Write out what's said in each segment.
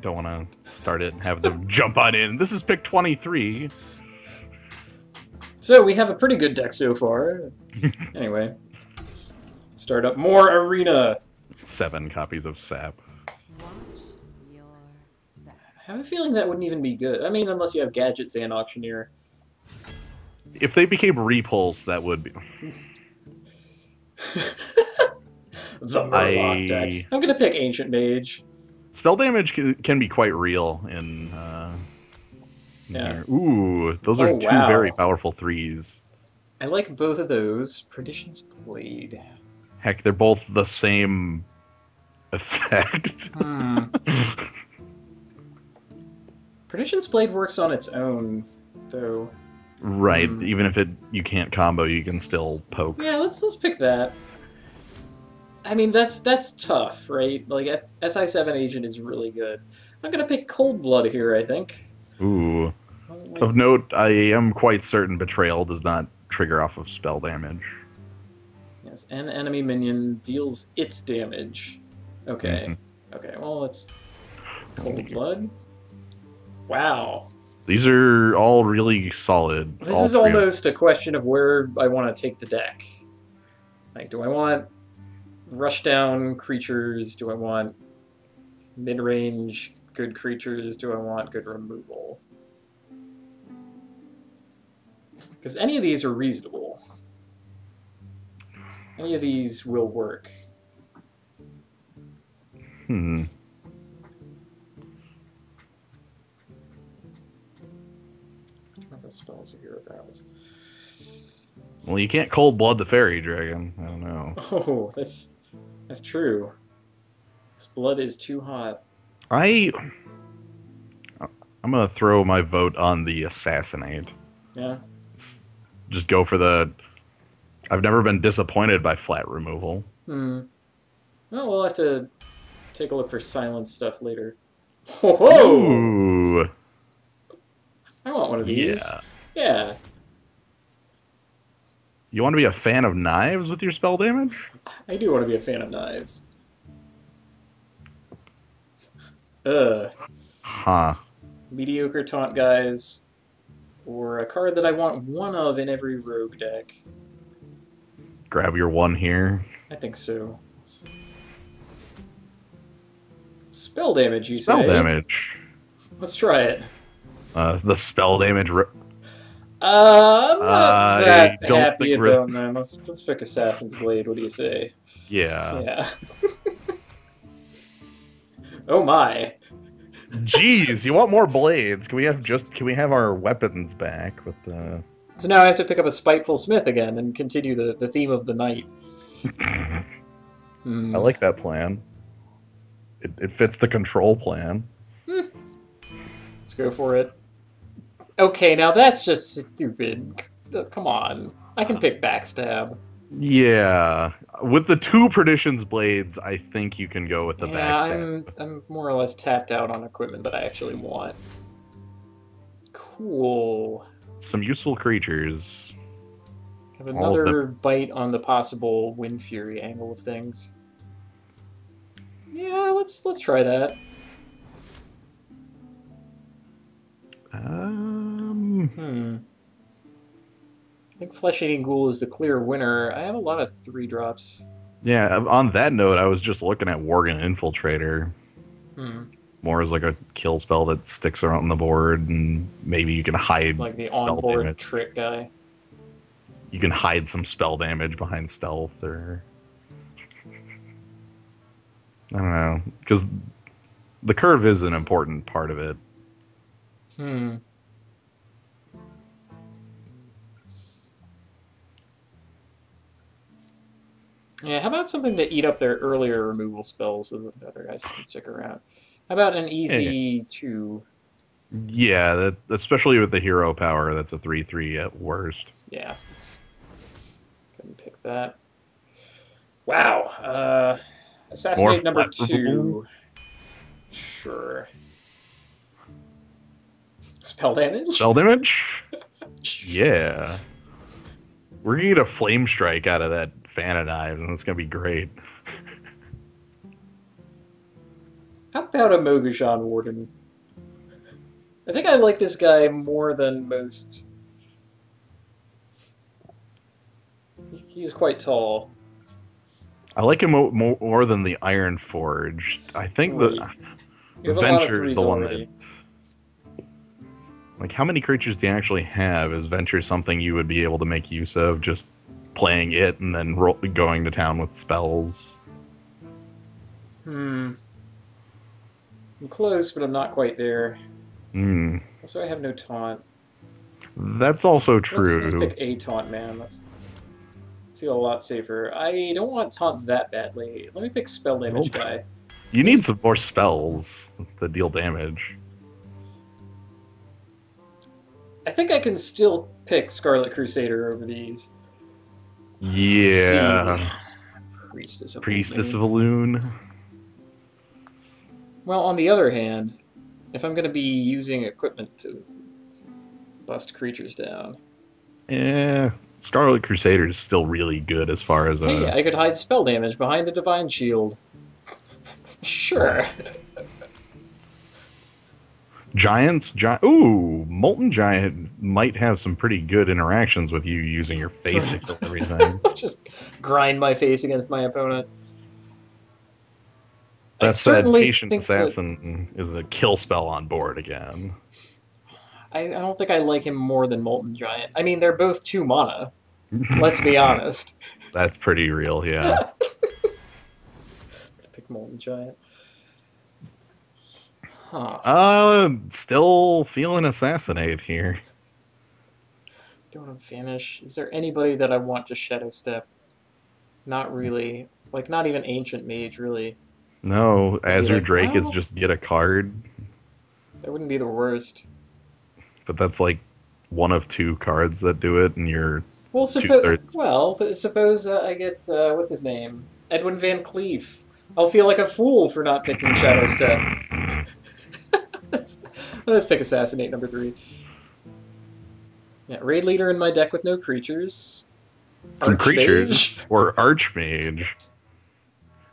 don't want to start it and have them jump on in. This is pick 23. So we have a pretty good deck so far. Anyway, let's start up more arena. 7 copies of Sap. I have a feeling that wouldn't even be good. I mean, unless you have Gadgets and Auctioneer. If they became repulse, that would be. The Murloc deck. I'm gonna pick Ancient Mage. Spell damage can be quite real in. Yeah. Here. Ooh, those are two very powerful 3s. I like both of those. Perdition's Blade. Heck, they're both the same effect. Perdition's Blade works on its own, though. Right. Even if you can't combo, you can still poke. Yeah, let's pick that. I mean, that's tough, right? Like, SI7 Agent is really good. I'm gonna pick Cold Blood here, I think. Ooh. Of note, I am quite certain Betrayal does not trigger off of spell damage. Yes, an enemy minion deals its damage. Okay. Okay, well, let's... Cold Blood? Wow. These are all really solid. This is almost a question of where I want to take the deck. Like, do I want rushdown creatures? Do I want mid-range good creatures? Do I want good removal? Because any of these are reasonable. Any of these will work. What spells are hero powers? Well, you can't Cold Blood the Fairy Dragon. I don't know. Oh, that's true. This blood is too hot. I'm gonna throw my vote on the Assassinate. Yeah. Just go for the... I've never been disappointed by flat removal. Well, we'll have to take a look for silent stuff later. Whoa! Ooh. I want one of these. Yeah. You want to be a fan of knives with your spell damage? I do want to be a fan of knives. Huh. Mediocre taunt guys. Or a card that I want one of in every rogue deck. Grab your one here. I think so. Spell damage, you say? Spell damage. Let's try it. The spell damage... I'm not that happy think about that. Let's pick Assassin's Blade. What do you say? Yeah. Yeah. Oh my. Jeez, you want more blades? Can we have our weapons back with the... So now I have to pick up a Spiteful Smith again and continue the theme of the night. I like that plan. It fits the control plan. Let's go for it. Okay, now that's just stupid. Come on. I can pick Backstab. Yeah. With the 2 Perdition's Blades, I think you can go with the Backstab. I'm more or less tapped out on equipment that I actually want. Cool. Some useful creatures. Have another bite on the possible Wind Fury angle of things. Yeah, let's try that. I think Flesh Eating Ghoul is the clear winner. I have a lot of 3-drops. Yeah, on that note, I was just looking at Worgen Infiltrator. More as like a kill spell that sticks around the board, and maybe you can hide like the spell on-board damage. trick guy. You can hide some spell damage behind stealth, or... I don't know, because the curve is an important part of it. Yeah, how about something to eat up their earlier removal spells so that the other guys can stick around? How about an easy 2? Yeah, especially with the hero power, that's a 3/3 at worst. Yeah, let's go and pick that. Wow. Assassinate number 2. Sure. Spell damage? Spell damage? Yeah. We're gonna get a Flame Strike out of that Fan of Knives, and it's gonna be great. How about a Mogushan Warden? I think I like this guy more than most. He's quite tall. I like him more than the Iron Forged. I think the Right. You have a lot of Venture is threes the one already. that. Like, how many creatures do you actually have? Is Venture something you would be able to make use of just playing it and then going to town with spells? Hmm. I'm close, but I'm not quite there. Hmm. Also, I have no taunt. That's also Let's true. pick a taunt, man. Let's feel a lot safer. I don't want taunt that badly. Let me pick spell Well, damage guy. you need This, some more spells that deal damage. I think I can still pick Scarlet Crusader over these. Let's see. Yeah. Priestess of Priestess of Loon. Loon. Well, on the other hand, if I'm going to be using equipment to bust creatures down, Scarlet Crusader is still really good as far as hey, I could hide spell damage behind a Divine Shield. Sure. Giants. Ooh, Molten Giant might have some pretty good interactions with you using your face to kill everything. Just grind my face against my opponent. I That said, certainly Patient think that Assassin is a kill spell on board again. I don't think I like him more than Molten Giant. I mean, they're both 2 mana. Let's be honest. That's pretty real, yeah. Pick Molten Giant. Huh. Still feeling Assassinate here. Don't vanish. Is there anybody that I want to Shadow Step? Not really. Like, not even Ancient Mage, really. No, I'd be Azure like, Drake is well, just get a card, that wouldn't be the worst. but that's like one of 2 cards that do it, and you're Well, 2/3. suppose I get what's his name, Edwin Van Cleef. I'll feel like a fool for not picking Shadow Step. Let's pick Assassinate number 3. Yeah, raid leader in my deck with no creatures. Some creatures Archmage. or Archmage.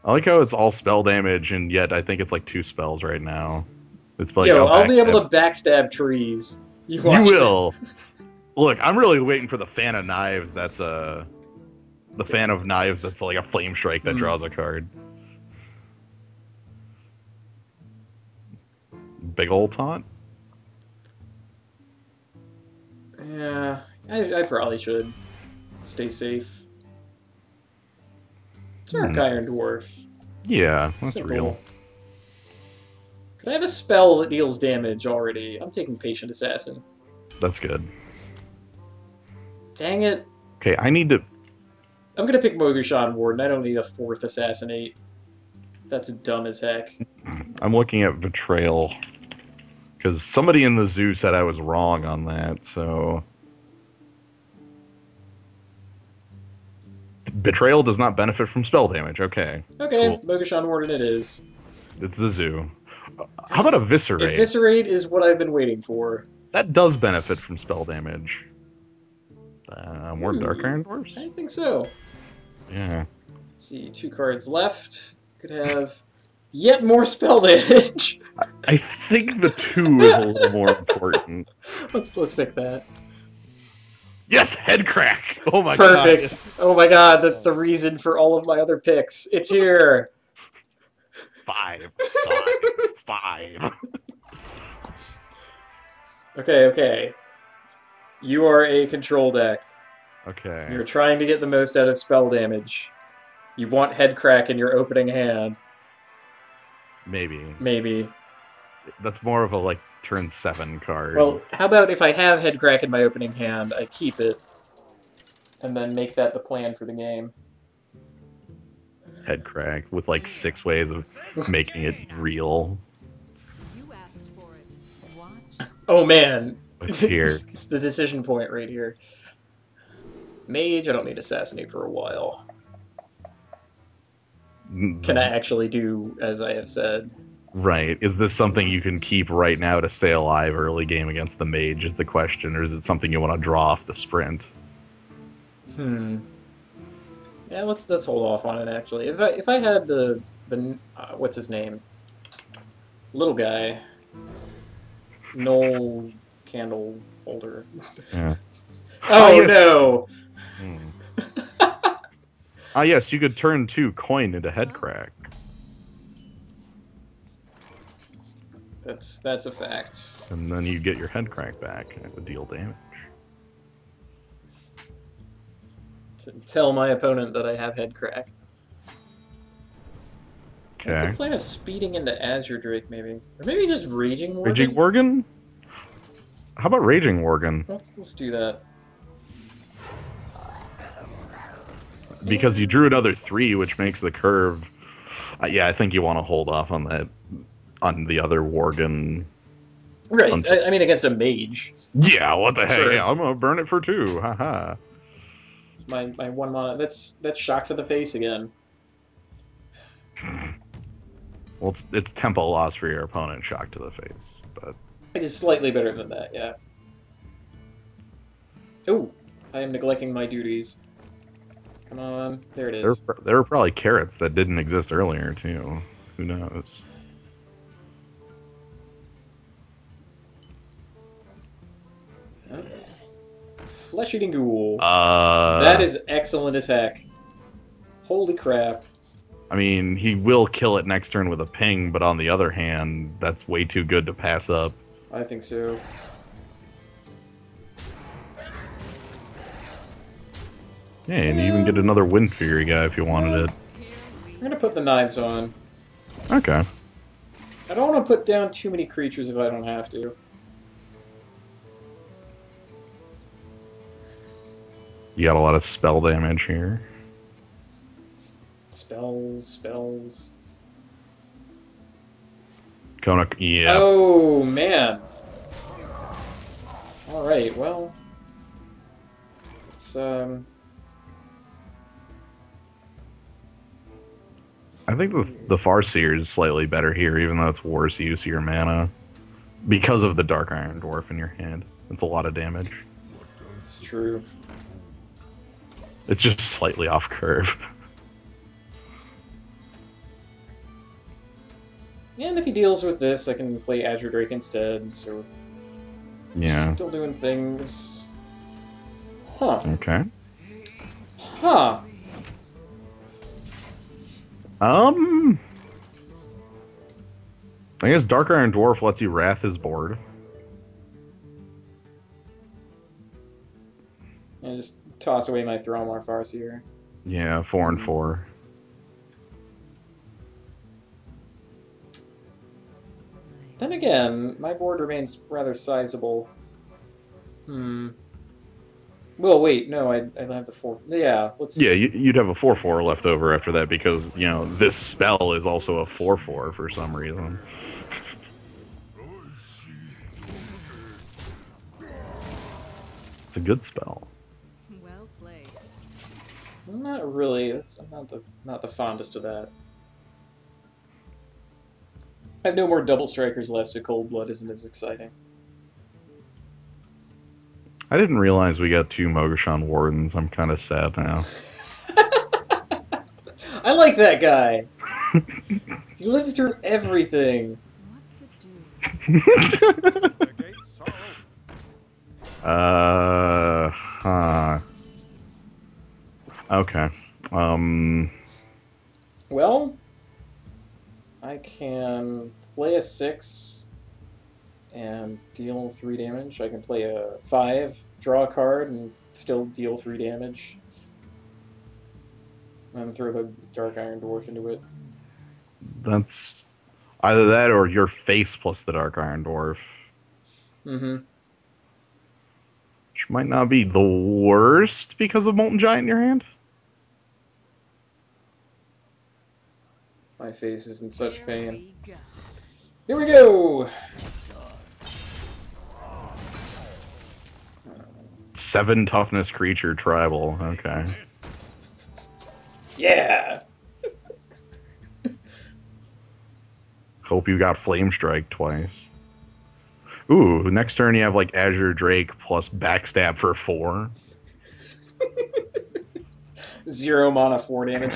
I like how it's all spell damage, and yet I think it's like 2 spells right now. It's like, Yo, oh, I'll be able backstab. to backstab trees. You You watch. will. Look, I'm really waiting for the Fan of Knives. That's the Fan of Knives. That's like a Flame Strike that draws a card. Big ol' taunt. Yeah, I probably should stay safe. Dark Iron Dwarf. Yeah, that's Simple. real. Could I have a spell that deals damage already? I'm taking Patient Assassin. That's good. Dang it. Okay, I need to. I'm gonna pick Mogushan Warden. I don't need a 4th Assassinate. That's dumb as heck. I'm looking at Betrayal. Because somebody in the zoo said I was wrong on that, so. Betrayal does not benefit from spell damage. Okay. Okay, Cool. Mogushan Warden it is. It's the zoo. How about Eviscerate? Eviscerate is what I've been waiting for. That does benefit from spell damage. More Dark Iron Dwarfs? I think so. Yeah. Let's see, 2 cards left. Could have yet more spell damage. I think the 2 is a little more important. Let's pick that. Yes, head crack. Oh my Perfect. god. Oh my god, the reason for all of my other picks. It's here. 5. Okay. You are a control deck. Okay. You're trying to get the most out of spell damage. You want head crack in your opening hand. Maybe. That's more of a like turn 7 card. Well, how about if I have head crack in my opening hand, I keep it, and then make that the plan for the game. Head crack with like 6 ways of making it real. You asked for it. Watch. Oh man. It's here. It's the decision point right here. Mage, I don't need Assassinate for a while. Can I actually do as I have said? Right. Is this something you can keep right now to stay alive early game against the mage is the question, or is it something you want to draw off the sprint? Yeah, let's hold off on it actually. If I had the what's his name? Little guy. Knoll candle holder. Yeah. Oh, yes. no! Ah, yes, you could turn 2 coin into head crack. That's a fact. And then you get your head crack back and it would deal damage. Tell my opponent that I have head crack. I Okay. could plan of speeding into Azure Drake, maybe. Or maybe just Raging Worgen? Raging Worgen? How about Raging Worgen? Let's do that. Because you drew another 3, which makes the curve... yeah, I think you want to hold off on that, on the other Worgen. Right, Until... I mean against a mage. Yeah, what the heck? Sure. Yeah, I'm going to burn it for 2. Haha. It's my 1 mana. That's shock to the face again. Well, it's tempo loss for your opponent, shock to the face, but... It is slightly better than that, yeah. Ooh, I am neglecting my duties. Come on, there it is. There were probably carrots that didn't exist earlier, too. Who knows? Flesh-eating ghoul. Uh... That is excellent attack. Holy crap. I mean, he will kill it next turn with a ping, but on the other hand, that's way too good to pass up. I think so. Yeah, and you even get another Wind Fury guy if you wanted it. I'm gonna put the knives on. Okay. I don't want to put down too many creatures if I don't have to. You got a lot of spell damage here. Spells. Kona, yeah. Oh, man. Alright, well... It's, I think the Farseer is slightly better here, even though it's worse use of your mana. Because of the Dark Iron Dwarf in your hand. It's a lot of damage. It's true. It's just slightly off curve. And if he deals with this, I can play Azure Drake instead, so... Yeah. Still doing things... Huh. Okay. Huh. I guess Dark Iron Dwarf lets you Wrath his board. And just toss away my Thrallmar Farseer. Yeah, 4 and 4. Then again, my board remains rather sizable. Well, wait, no, I don't have the 4. Yeah, let's... Yeah, you'd have a 4/4 left over after that because, you know, this spell is also a 4/4 for some reason. It's a good spell. Well played. Not really. I'm not the fondest of that. I have no more double strikers left, so Cold Blood isn't as exciting. I didn't realize we got 2 Mogoshan Wardens. I'm kind of sad now. I like that guy. He lives through everything. What to do? Huh. Okay. Well, I can play a 6 and deal 3 damage. I can play a 5, draw a card, and still deal 3 damage. And throw the Dark Iron Dwarf into it. That's either that or your face plus the Dark Iron Dwarf. Mm-hmm. Which might not be the worst because of Molten Giant in your hand. My face is in such Here pain. we go. Here we go! 7 toughness creature tribal. Okay. Yeah! Hope you got Flame Strike twice. Ooh, next turn you have like Azure Drake plus Backstab for 4. 0 mana 4 damage.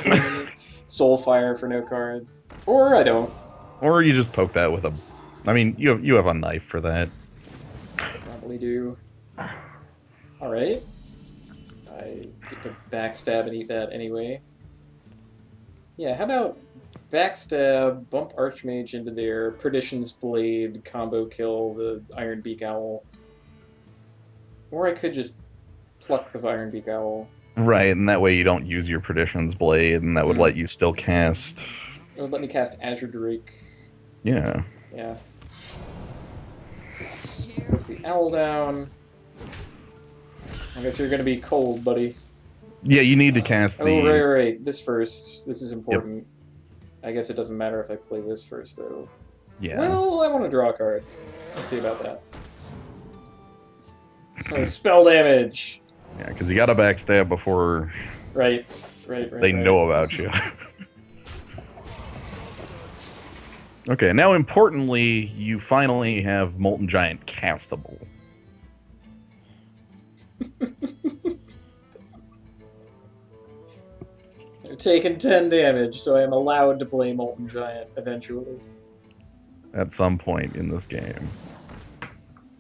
Soulfire for no cards. Or I don't. Or you just poke that with a... I mean, you have a knife for that. Probably do. Alright. I get to backstab and eat that anyway. Yeah, how about backstab, bump Archmage into there, Perdition's Blade, combo kill the Iron Beak Owl. Or I could just pluck the Iron Beak Owl. Right, and that way you don't use your Perdition's Blade, and that would let you still cast... It would let me cast Azure Drake. Yeah. Yeah. Put the owl down. I guess you're gonna be cold, buddy. Yeah, you need to cast the... Oh, right. This first. This is important. Yep. I guess it doesn't matter if I play this first, though. Yeah. Well, I want to draw a card. Let's see about that. Spell damage! Yeah, because you got to backstab before... Right. They know about you. Okay, now importantly, you finally have Molten Giant castable. I've taken 10 damage, so I am allowed to play Molten Giant eventually. At some point in this game.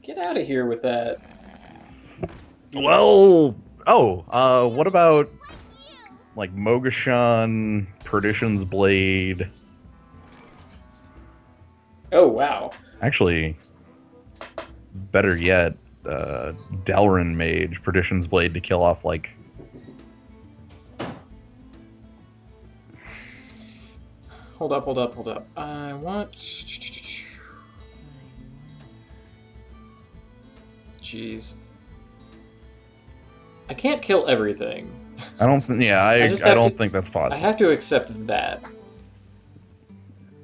Get out of here with that. Well, what about like Mogashan, Perdition's Blade? Oh, wow. Actually, better yet, Delrin Mage, Perdition's Blade to kill off, like... Hold up. I want... Jeez. I can't kill everything. I don't think... Yeah, I don't think that's possible. I have to accept that.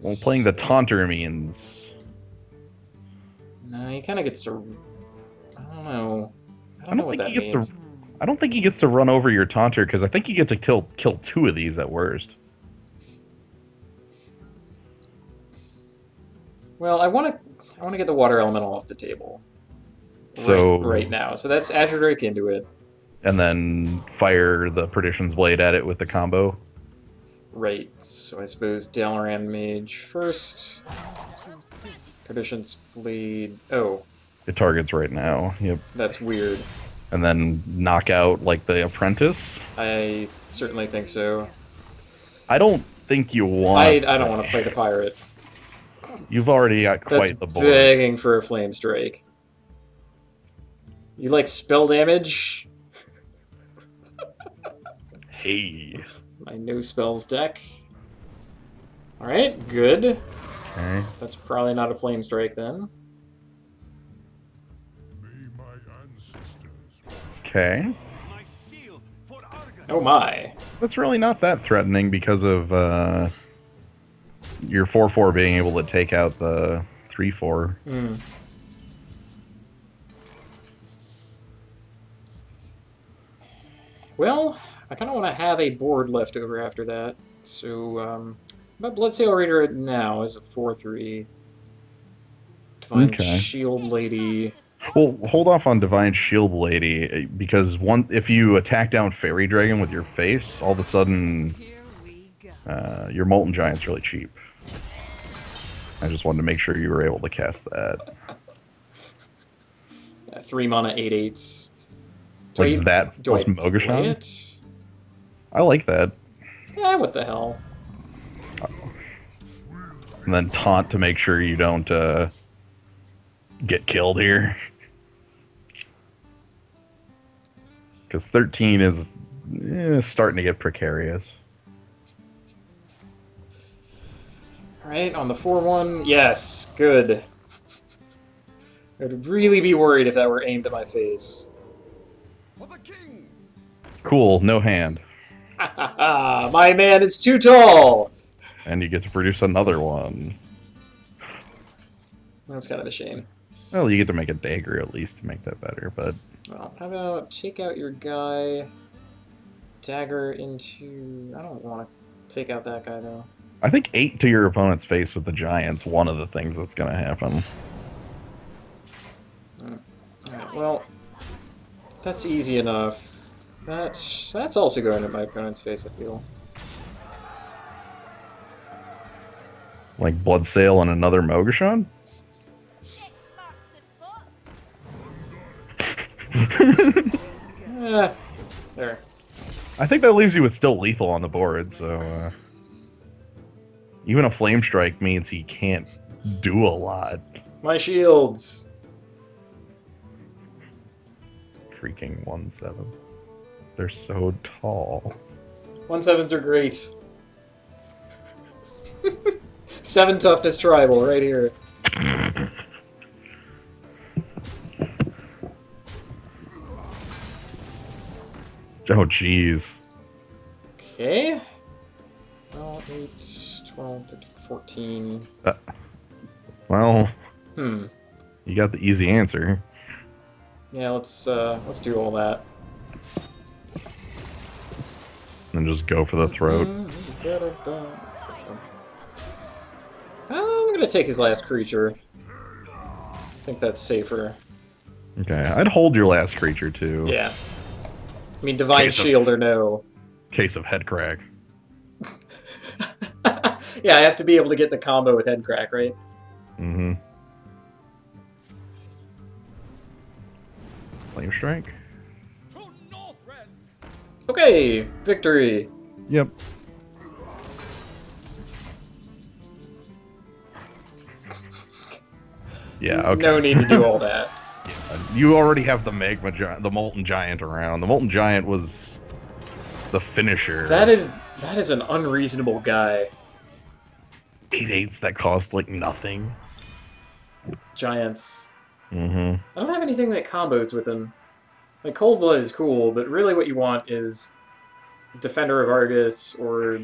Well, playing the Taunter means... No, he kind of gets to... I don't know. I don't know what that means. To... I don't think he gets to run over your Taunter, because I think he gets to kill 2 of these at worst. Well, I want to get the Water Elemental off the table. So right now. So that's Azure Drake into it. And then fire the Perdition's Blade at it with the combo. Right. So I suppose Dalaran Mage first. Perdition's Blade. Oh. It targets right now. Yep. That's weird. And then knock out, like, the Apprentice. I certainly think so. I don't think you want... I don't want to play the Pirate. You've already got quite the board. Begging for a Flame Strike. You like spell damage? Hey. My no spells deck. Alright, good. Okay. That's probably not a Flame Strike then. Okay. Oh my. That's really not that threatening because of your 4/4 being able to take out the 3/4. Well, I kind of want to have a board left over after that. So, but Bloodsail Raider now is a 4/3. Divine Shield Lady. Well, hold off on Divine Shield Lady, because if you attack down Fairy Dragon with your face, all of a sudden your Molten Giant's really cheap. I just wanted to make sure you were able to cast that. 3 mana, 8/8s. Like that plus Mogashan? I like that. Yeah, what the hell. And then taunt to make sure you don't get killed here. Because 13 is starting to get precarious. Alright, on the 4/1, yes, good. I would really be worried if that were aimed at my face. Cool, no hand. My man is too tall! And you get to produce another one. That's kind of a shame. Well, you get to make a dagger at least to make that better, but... Well, how about take out your guy, dagger into... I don't want to take out that guy, though. I think 8 to your opponent's face with the Giant's one of the things that's going to happen. Alright, well, that's easy enough. That's also going at my opponent's face, I feel. Like Bloodsail and another Mogashan? There. I think that leaves you with still lethal on the board, so even a Flame Strike means he can't do a lot. My shields. Freaking 1/7. They're so tall. 1/7s are great. 7 toughness tribal right here. Oh, jeez. Okay. 12, 8, 12, 13, 14. Well, Hmm. you got the easy answer. Yeah, let's do all that. And just go for the throat. I'm gonna take his last creature. I think that's safer. Okay, I'd hold your last creature too. Yeah. I mean, Divine Case of- Shield or no. Case of head crack. Yeah, I have to be able to get the combo with head crack, right? Mm-hmm. Flame Strike? Okay, victory. Yep. Yeah, okay. No need to do all that. You already have the Magma Giant, the Molten Giant around. The Molten Giant was the finisher. That is an unreasonable guy. 8/8s that cost like nothing. Giants. Mm-hmm. I don't have anything that combos with him. Like, Cold Blood is cool, but really what you want is Defender of Argus or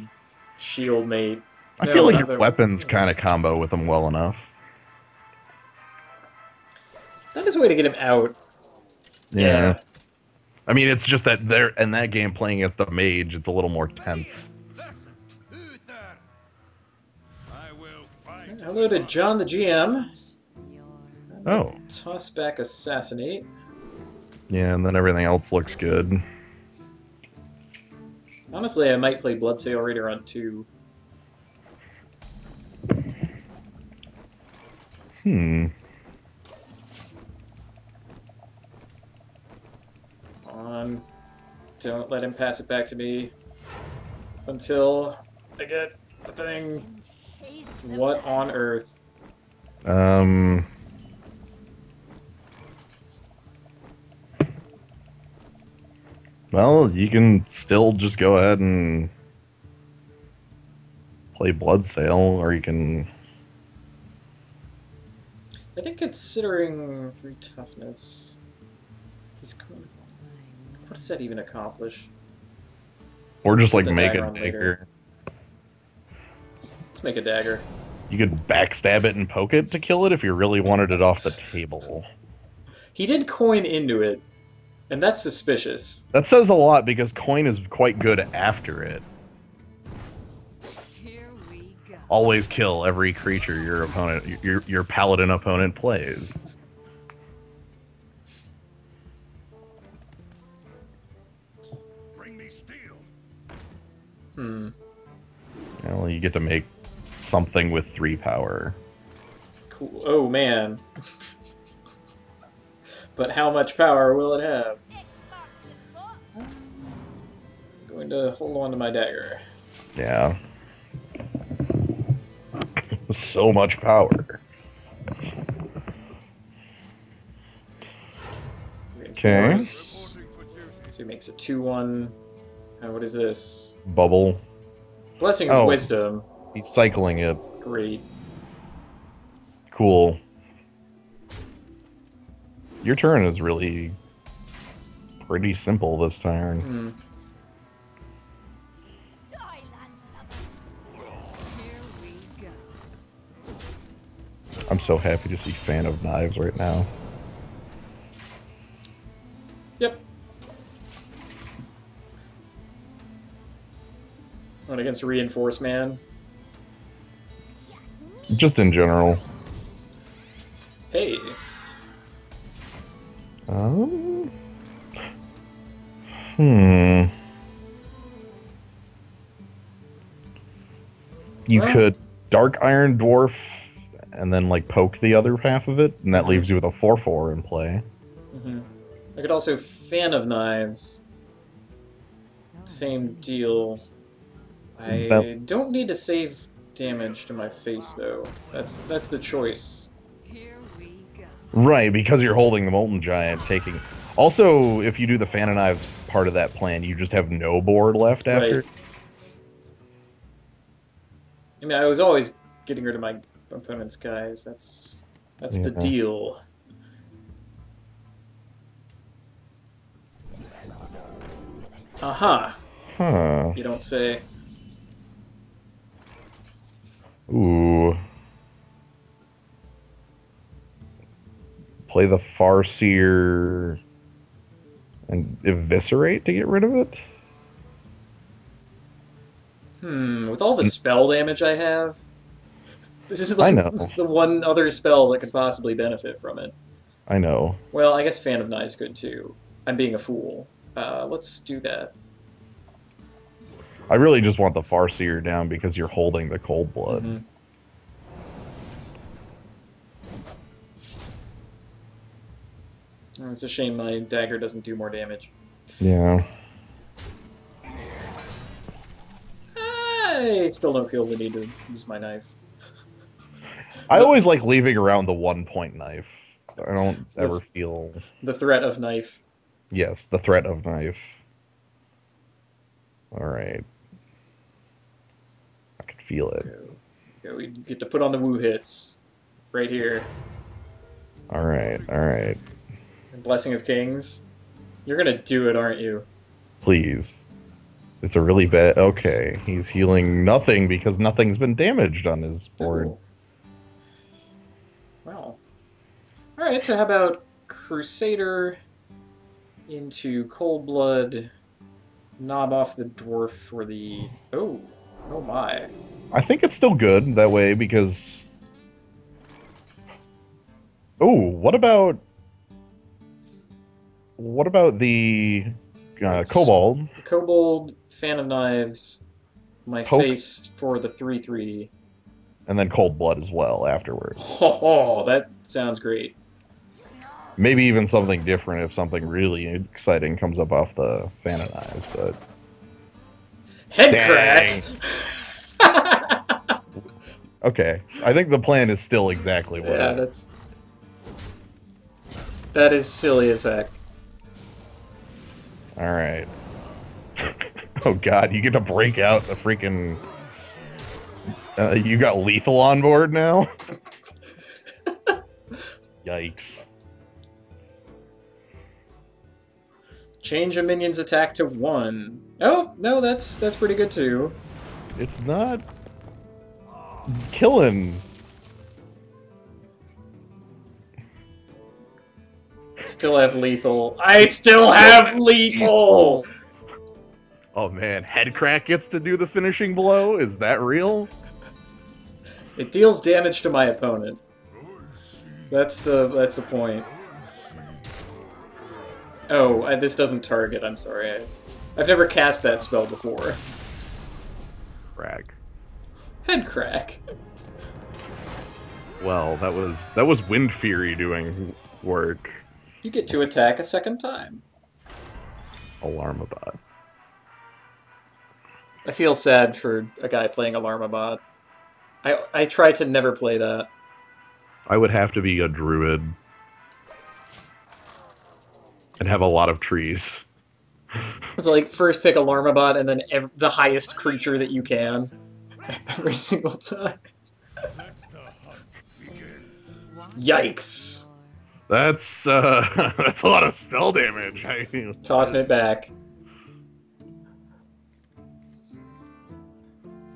Shield Mate. I feel like your weapons kind of combo with them well enough. That is a way to get him out. Yeah. I mean, it's just that they're in that game playing against a mage, it's a little more tense. Hello to John the GM. Oh. Toss back Assassinate. Yeah, and then everything else looks good. Honestly, I might play Bloodsail Raider on 2. On. Don't let him pass it back to me until I get the thing. What on earth? Well, you can still just go ahead and play Bloodsail, or you can... I think considering 3 toughness, he's going. What does that even accomplish? Or just like The make dagger a on dagger. later. Let's make a dagger. You could backstab it and poke it to kill it if you really wanted it off the table. He did coin into it, and that's suspicious. That says a lot because coin is quite good after it. Here we go. Always kill every creature your opponent, your paladin opponent plays. Bring me steel. Well, you get to make something with 3 power. Cool. Oh man. But how much power will it have? I'm going to hold on to my dagger. Yeah. So much power. Okay. Reinforce. So he makes a 2/1. What is this? Bubble. Blessing of Oh. Wisdom. He's cycling it. Great. Cool. Your turn is really pretty simple this turn. Here we go. I'm so happy to see Fan of Knives right now. Yep. Going against Reinforce Man. Just in general. Hey. You Well- could Dark Iron Dwarf and then like poke the other half of it, and that leaves you with a 4/4 in play. Mm-hmm. I could also Fan of Knives. Same deal. I don't need to save damage to my face though. That's the choice. Here we go. Right, because you're holding the Molten Giant, taking... Also, if you do the Fan of Knives part of that plan, you just have no board left after. Right. I mean, I was always getting rid of my opponent's guys. That's the deal. Aha. Huh. You don't say. Ooh. Play the Farseer and Eviscerate to get rid of it? With all the spell damage I have, this is I know. the one other spell that could possibly benefit from it. I know. Well, I guess Fan of Knives good too. I'm being a fool. Let's do that. I really just want the Farseer down because you're holding the Cold Blood. Mm-hmm. It's a shame my dagger doesn't do more damage. Yeah. I still don't feel the need to use my knife. I always like leaving around the 1-point knife. I don't ever feel... The threat of knife. Yes, the threat of knife. Alright. I can feel it. Okay, we get to put on the woo hits. Right here. Alright, alright. Blessing of Kings. You're gonna do it, aren't you? Please. It's a really bad... Okay, he's healing nothing because nothing's been damaged on his board. Ooh. Well. Alright, so how about Crusader into Cold Blood, knob off the Dwarf for the... Oh my. I think it's still good that way because... Oh, what about the Kobold? Kobold, Fan of Knives, my Poke. face for the 3/3. And then Cold Blood as well afterwards. Oh, that sounds great. Maybe even something different if something really exciting comes up off the Fan of Knives, but... Head crack! Okay, I think the plan is still exactly what Yeah, it is. that is silly as heck. Alright. Oh god, you get to break out the freaking... you got lethal on board now? Yikes. Change a minion's attack to 1. Oh, no, that's pretty good too. It's not... killing. Still have lethal. I still have lethal! Oh man, Headcrack gets to do the finishing blow? Is that real? It deals damage to my opponent. That's the point. Oh, this doesn't target, I'm sorry. I've never cast that spell before. Crack. Head crack. Well, that was Wind Fury doing work. You get to attack a second time. Alarmabot. I feel sad for a guy playing Alarmabot. I try to never play that. I would have to be a druid. And have a lot of trees. It's like first pick Alarmabot and then the highest creature that you can. Every single time. Yikes. That's that's a lot of spell damage. Tossing it back.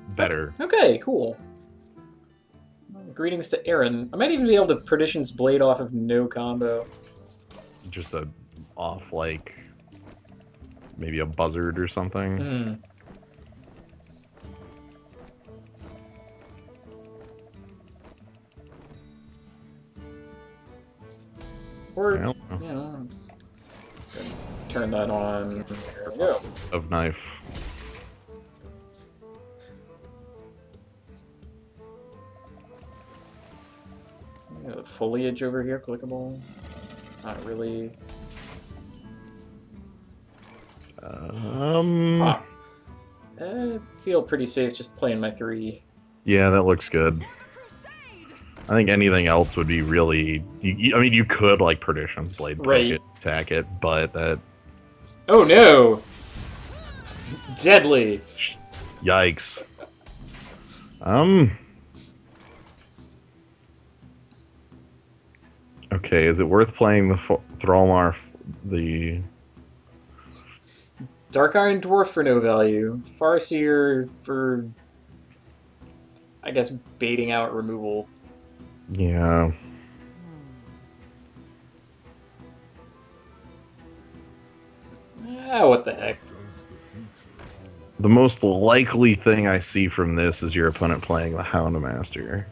Better. Okay, cool. Greetings to Aaron. I might even be able to Perdition's Blade off of no combo. Just a off like maybe a buzzard or something. Or, Well, you know, just turn that on. There we go. of knife. foliage over here clickable? Not really. I feel pretty safe just playing my 3. Yeah, that looks good. I think anything else would be really... I mean, you could, like, Perdition's Blade, poke Right. it, attack it, but that... Oh no! Deadly! Yikes. Okay, is it worth playing the Thrallmar, the... Dark Iron Dwarf for no value. Farseer for, I guess, baiting out removal. Yeah. Ah, what the heck. The most likely thing I see from this is your opponent playing the Houndmaster.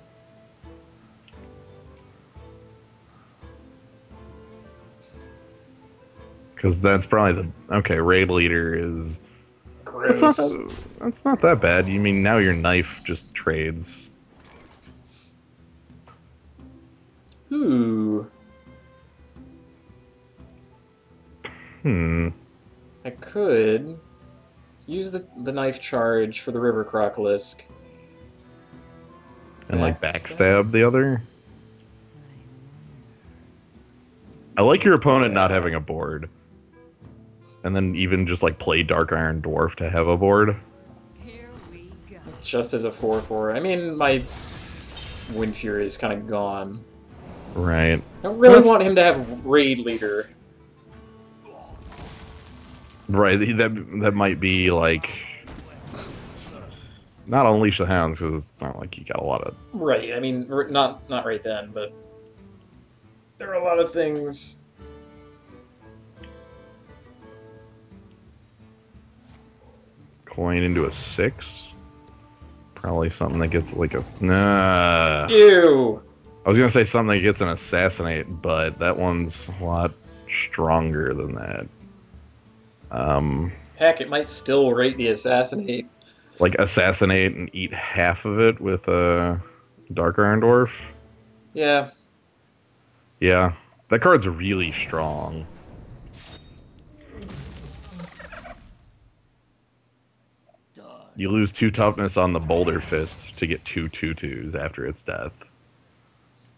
Because that's probably the... Okay, Raid Leader is... Gross. That's not that bad. You mean now your knife just trades. Ooh. I could use the knife charge for the River Crocolisk. And like backstab the other. I like your opponent not having a board. And then even just like play Dark Iron Dwarf to have a board. Here we go. Just as a 4/4. I mean, my Wind Fury is kind of gone. Right. I don't really want him to have Raid Leader. Right, that might be like... Not Unleash the Hounds, because it's not like you got a lot of... Right, I mean, not right then, but... There are a lot of things... Coin into a 6? Probably something that gets like a... Nah. Ew! I was gonna say something that gets an Assassinate, but that one's a lot stronger than that. Heck, it might still rate the Assassinate. Like Assassinate and eat half of it with a Dark Iron Dwarf? Yeah. Yeah. That card's really strong. You lose 2 toughness on the Boulder Fist to get 2 2/2s after its death.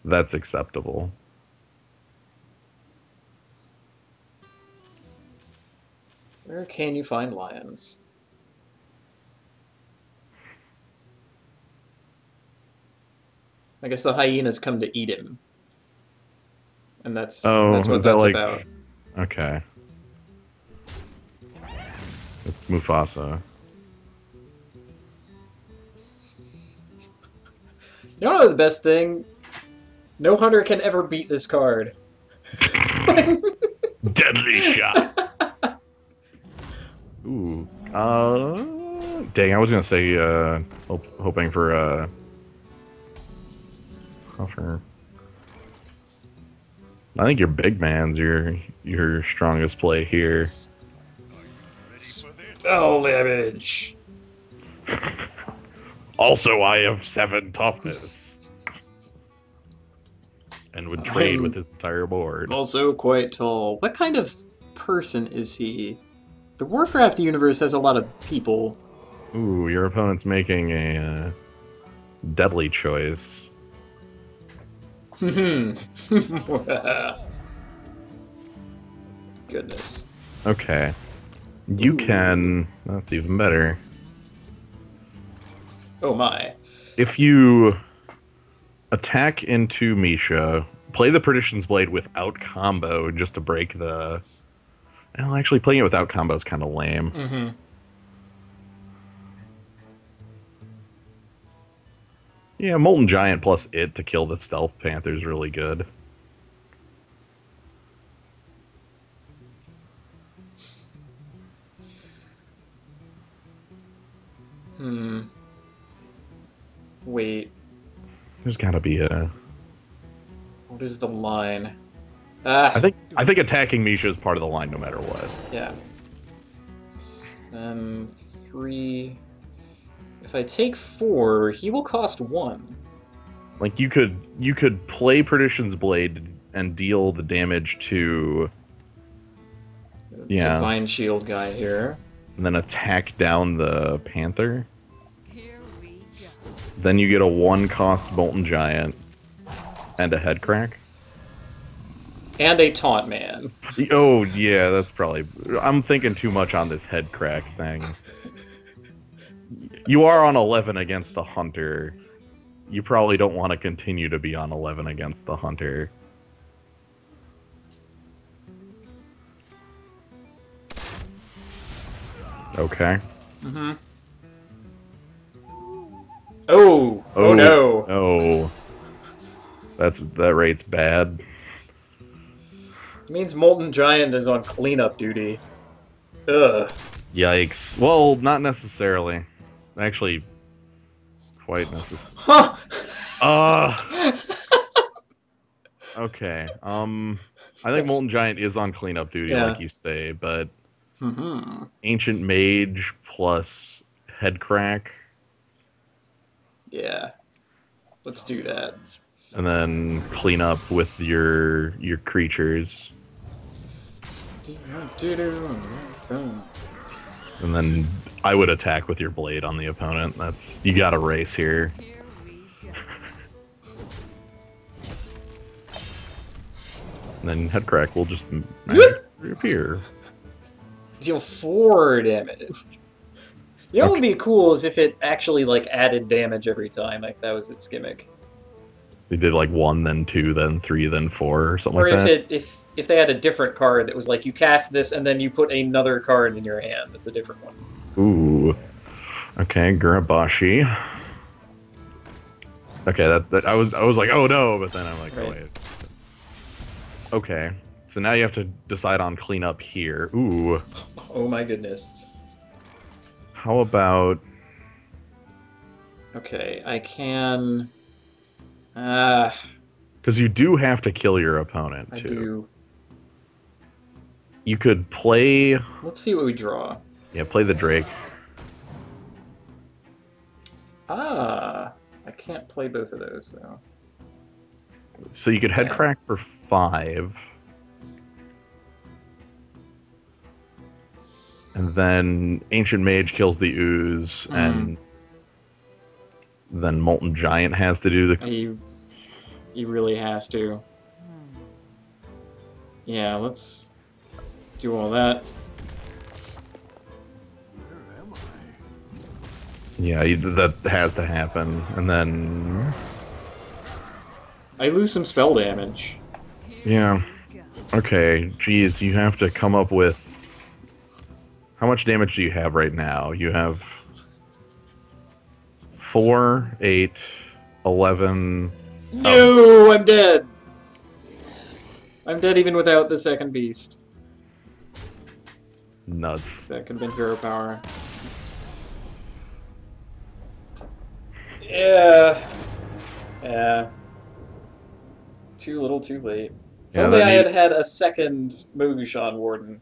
That's acceptable. Where can you find lions? I guess the hyenas come to eat him. And that's what is that that's like... about. Okay. It's Mufasa. You know the best thing? No hunter can ever beat this card. Deadly shot! Ooh. Dang, I was gonna say, hoping for, Huffer. I think your big man's your strongest play here. Spell damage! Also, I have 7 toughness. And would trade with his entire board. Also quite tall. What kind of person is he? The Warcraft universe has a lot of people. Ooh, your opponent's making a deadly choice. Goodness. Okay. You can... That's even better. Oh my. If you attack into Misha, play the Perdition's Blade without combo just to break the... Well, actually, playing it without combo is kind of lame. Mm-hmm. Yeah, Molten Giant plus it to kill the Stealth Panther is really good. Wait. There's got to be a... What is the line? Ah. I think attacking Misha is part of the line no matter what. Yeah. 3... If I take 4, he will cost 1. Like you could play Perdition's Blade and deal the damage to Divine Shield guy here. and then attack down the Panther. Here we go. Then you get a 1-cost Molten Giant and a head crack. And a Taunt Man. Oh yeah, that's probably. I'm thinking too much on this head crack thing. You are on 11 against the Hunter. You probably don't want to continue to be on 11 against the Hunter. Okay. Mm-hmm. Oh! Oh no! Oh. That rate's bad. It means Molten Giant is on cleanup duty. Ugh. Yikes. Well, not necessarily. Actually, quite necessary. Huh! Okay. I think Molten Giant is on cleanup duty, Yeah. like you say, but Mm-hmm. Ancient Mage plus Head Crack, Yeah. Let's do that. and then clean up with your creatures, and then I would attack with your blade on the opponent. You got a race here. Here we go. And then Head Crack will just magically reappear. Deal 4 damage. You know what would be cool is if it actually, like, added damage every time. Like, that was its gimmick. They did like 1, then 2, then 3, then 4, or something Or like that. if they had a different card that was like, you cast this and then you put another card in your hand. That's a different one. Ooh. Okay, Gurabashi. Okay, that I was like, oh no, but then I'm like, oh Right. wait. Okay. So now you have to decide on cleanup here. Ooh. Oh my goodness. How about Okay, I can... because you do have to kill your opponent I too. do. You could play Let's see what we draw. play the Drake. I can't play both of those, though. So you could head Yeah. crack for 5. And then Ancient Mage kills the Ooze, and then Molten Giant has to do the... He really has to. Yeah, let's do all that. Yeah, that has to happen. And then... I lose some spell damage. Yeah. Okay, geez, you have to come up with... How much damage do you have right now? You have 4, 8, 11... No, I'm dead. I'm dead even without the second beast. Nuts. That could have been hero power. Yeah. Yeah. Too little, too late. If Yeah, only that I had need- had a second Mogushan Warden.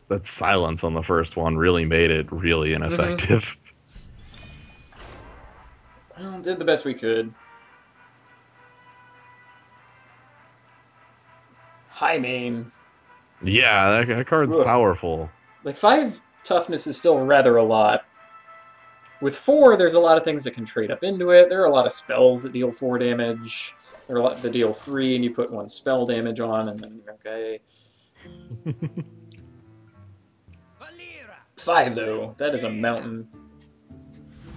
That silence on the first one really made it really ineffective. Well, did the best we could. High main. Yeah, that card's Ugh. powerful. Like, 5 toughness is still rather a lot. With 4, there's a lot of things that can trade up into it. There are a lot of spells that deal 4 damage. There are a lot that deal 3, and you put 1 spell damage on, and then, okay. 5, though. That is a mountain.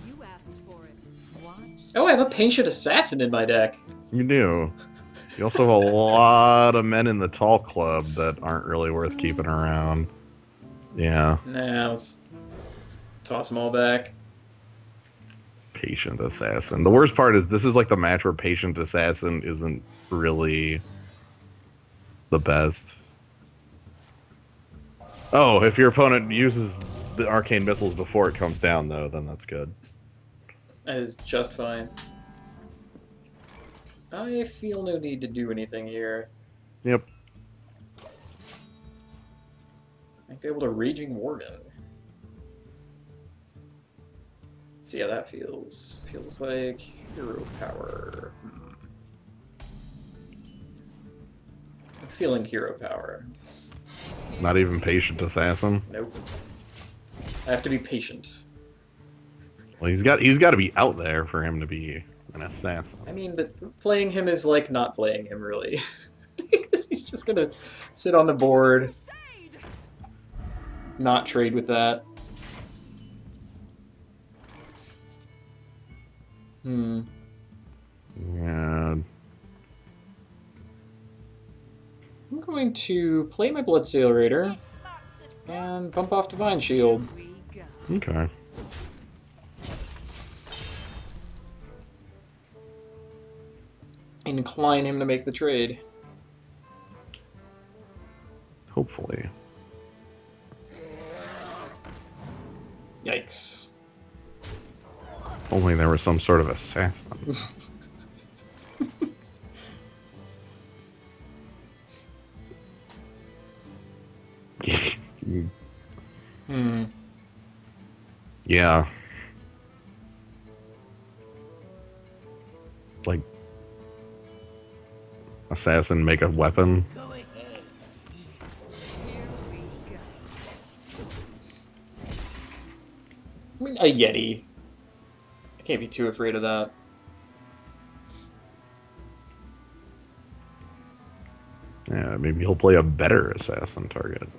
You asked for it. Watch. Oh, I have a Patient Assassin in my deck. You do. You also have a lot of men in the tall club that aren't really worth keeping around. Yeah. Nah, let's toss them all back. Patient Assassin. The worst part is this is like the match where Patient Assassin isn't really the best. Oh, if your opponent uses the arcane missiles before it comes down, though, then that's good. That is just fine. I feel no need to do anything here. Yep. Might be able to Raging Worgen. See how that feels. Feels like hero power. I'm feeling hero power. Not even patient assassin. Nope. I have to be patient. Well, he's got to be out there for him to be an assassin. I mean, but playing him is like not playing him, really. He's just gonna sit on the board, not trade with that. Yeah. I'm going to play my Bloodsail Raider and bump off Divine Shield. Okay. Incline him to make the trade. Hopefully. Yikes. Only there was some sort of assassin. Yeah. Like, assassin make a weapon. I mean, a Yeti. I can't be too afraid of that. Yeah, maybe he'll play a better assassin target.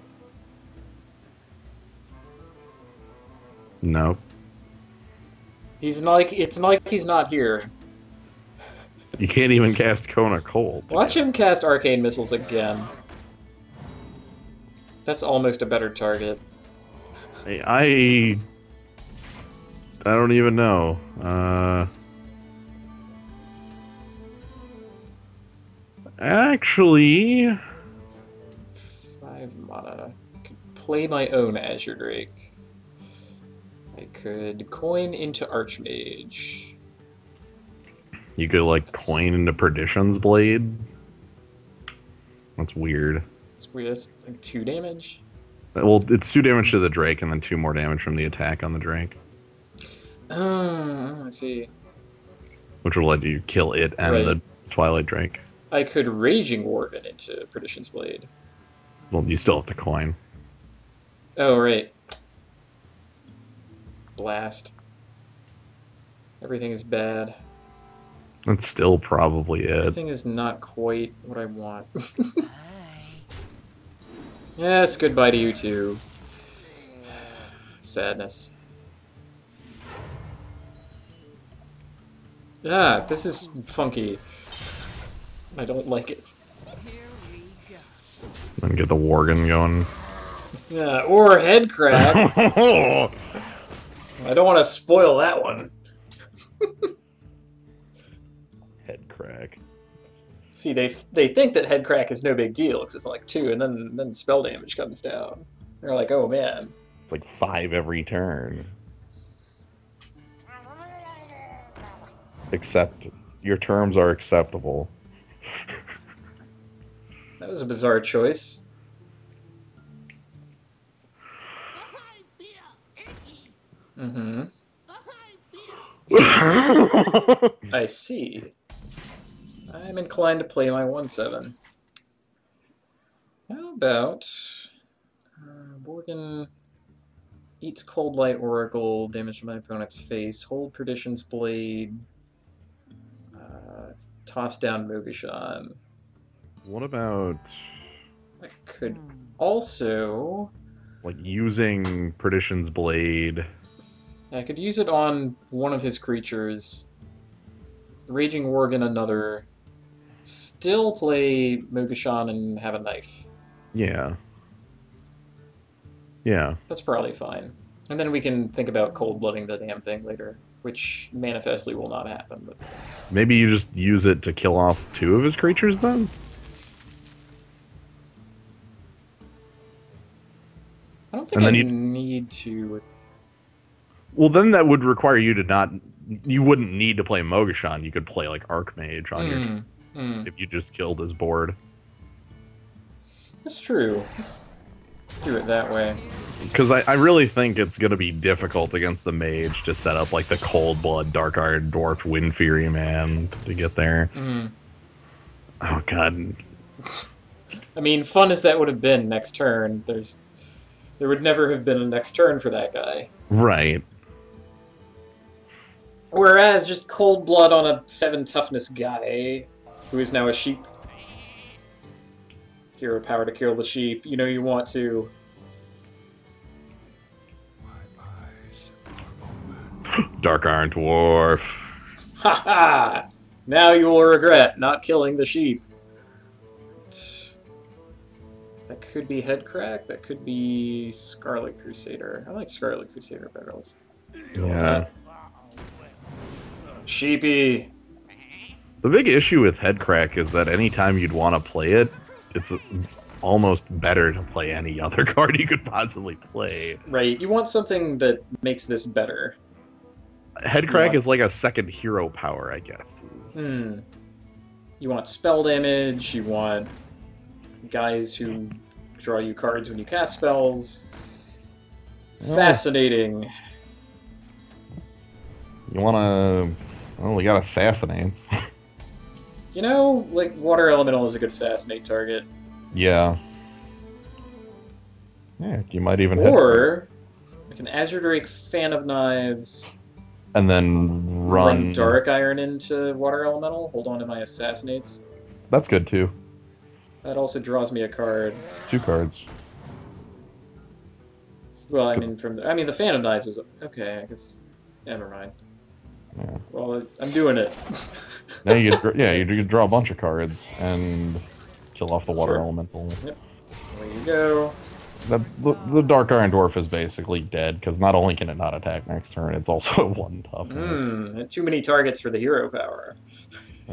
No. He's like, it's like he's not here. You can't even cast Kona Cold. Watch him cast Arcane Missiles again. That's almost a better target. I don't even know. Actually, 5 mana. I could play my own Azure Drake. I could coin into Archmage. you could like coin into Perdition's Blade. That's weird. It's weird. That's like 2 damage. Well, it's 2 damage to the Drake and then 2 more damage from the attack on the Drake, I see. which will let you kill it and Right. the Twilight Drake. I could Raging Worgen into Perdition's Blade. Well, you still have to coin. Oh, right. Blast. Everything is bad. That's still probably it. Everything is not quite what I want. Yes, goodbye to you too. Sadness. Ah, this is funky. I don't like it. Then get the Worgen going. Yeah, or head crack. I don't want to spoil that one. Head crack. See, they think that head crack is no big deal because it's like 2, and then spell damage comes down. They're like, oh man. It's like 5 every turn. Except your terms are acceptable. That was a bizarre choice. Mm-hmm. I see. I'm inclined to play my 1/7. How about Borgin eats Cold Light Oracle, damage to my opponent's face, hold Perdition's Blade, toss down Mogashan. What about I could also... like using Perdition's Blade? I could use it on one of his creatures, Raging Worgen another, still play Mogashan and have a knife. Yeah. Yeah. That's probably fine. And then we can think about cold-blooding the damn thing later, which manifestly will not happen. But Maybe you just use it to kill off 2 of his creatures then? I don't think And then I you- need to... Well, then that would require you to not... You wouldn't need to play Mogashan. You could play, like, Archmage on your... If you just killed his board. That's true. Do it that way. Because I really think it's going to be difficult against the mage to set up like the Cold Blood, Dark Iron Dwarf, Wind Fury Man to get there. Mm. Oh god. I mean, fun as that would have been next turn, there would never have been a next turn for that guy. Right. Whereas just Cold Blood on a 7 toughness guy, who is now a sheep. Hero power to kill the sheep. You know you want to. Dark Iron Dwarf. Ha ha! Now you will regret not killing the sheep. That could be Headcrack. That could be Scarlet Crusader. I like Scarlet Crusader better. Let's go with Yeah. that. Sheepy. The big issue with Headcrack is that anytime you'd want to play it, it's almost better to play any other card you could possibly play. Right. You want something that makes this better. Headcrack is like a second hero power, I guess. Hmm. You want spell damage. You want guys who draw you cards when you cast spells. Oh. Fascinating. You want to... Well, we got Assassinates. You know, like, Water Elemental is a good assassinate target. Yeah. Yeah, you might even Or, like an Azure Drake Fan of Knives, and then run Dark Iron into Water Elemental, hold on to my Assassinates. That's good too. That also draws me a card. 2 cards. Well, I mean, the Fan of Knives was... Okay, I guess... Never mind. Yeah. Well, I'm doing it. Now you can draw a bunch of cards and kill off the water Sure. elemental. Yep. There you go. The Dark Iron Dwarf is basically dead because not only can it not attack next turn, it's also 1 toughness. Too many targets for the hero power.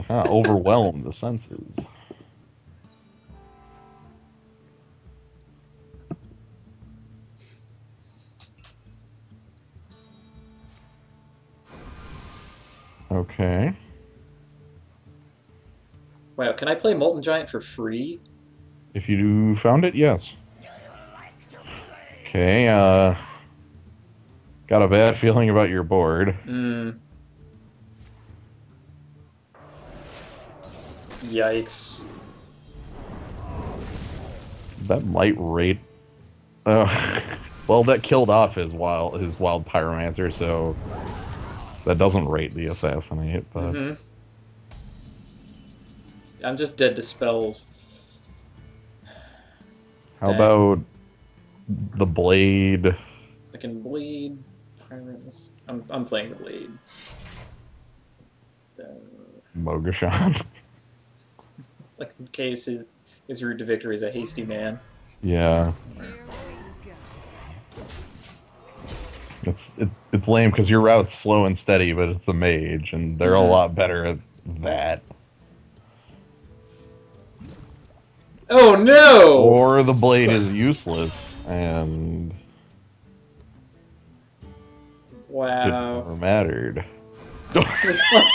Overwhelm the senses. Okay. Wow, can I play Molten Giant for free? If you found it, yes. Okay, got a bad feeling about your board. Yikes. That might rate... well, that killed off his wild pyromancer, so that doesn't rate the assassinate, but... I'm just dead to spells. How about the blade? I can bleed. Pirates. I'm playing the blade. Mogashan. Like in case his route to victory is a hasty man. Yeah. Here we go. It's lame because your route's slow and steady, but it's the mage, and they're a lot better at that. Oh no! Or the blade is useless, and it Wow. never mattered. What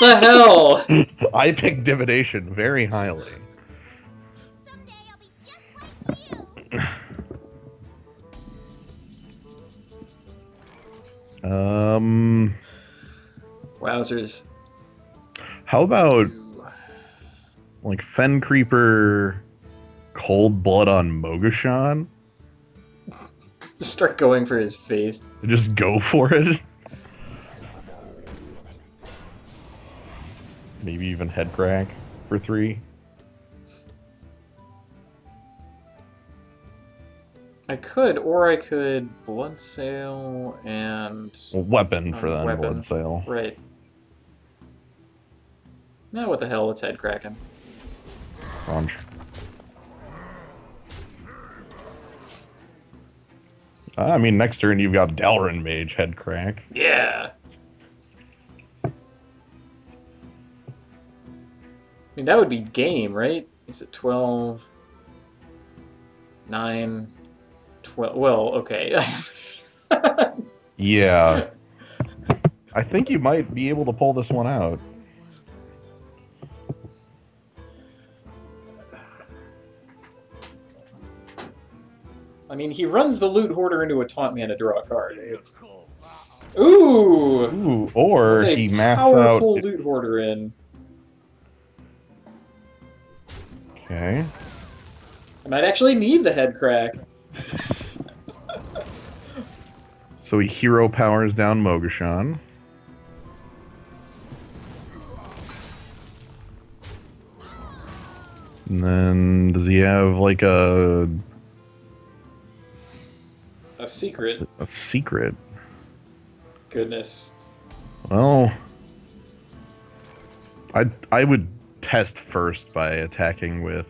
the hell? I picked divination very highly. Someday I'll be just like you. Wowzers. How about like Fen Creeper, Cold Blood on Mogashan? Just start going for his face. Just go for it. Maybe even head crack for 3. I could, or I could Blood Sail and... A weapon for that weapon. blood sale. Right. Now what the hell, let's head cracking. Crunch. I mean, next turn you've got Dalrin Mage head crack. Yeah! I mean, that would be game, right? Is it 12? 9? 12? Well, okay. Yeah. I think you might be able to pull this one out. I mean, he runs the Loot Hoarder into a taunt man to draw a card. Ooh! Ooh, or That's a he maths powerful out. Loot Hoarder in. Okay. I might actually need the head crack. So he hero powers down Mogashan. And then does he have like a secret. a secret? Goodness. Well, I would test first by attacking with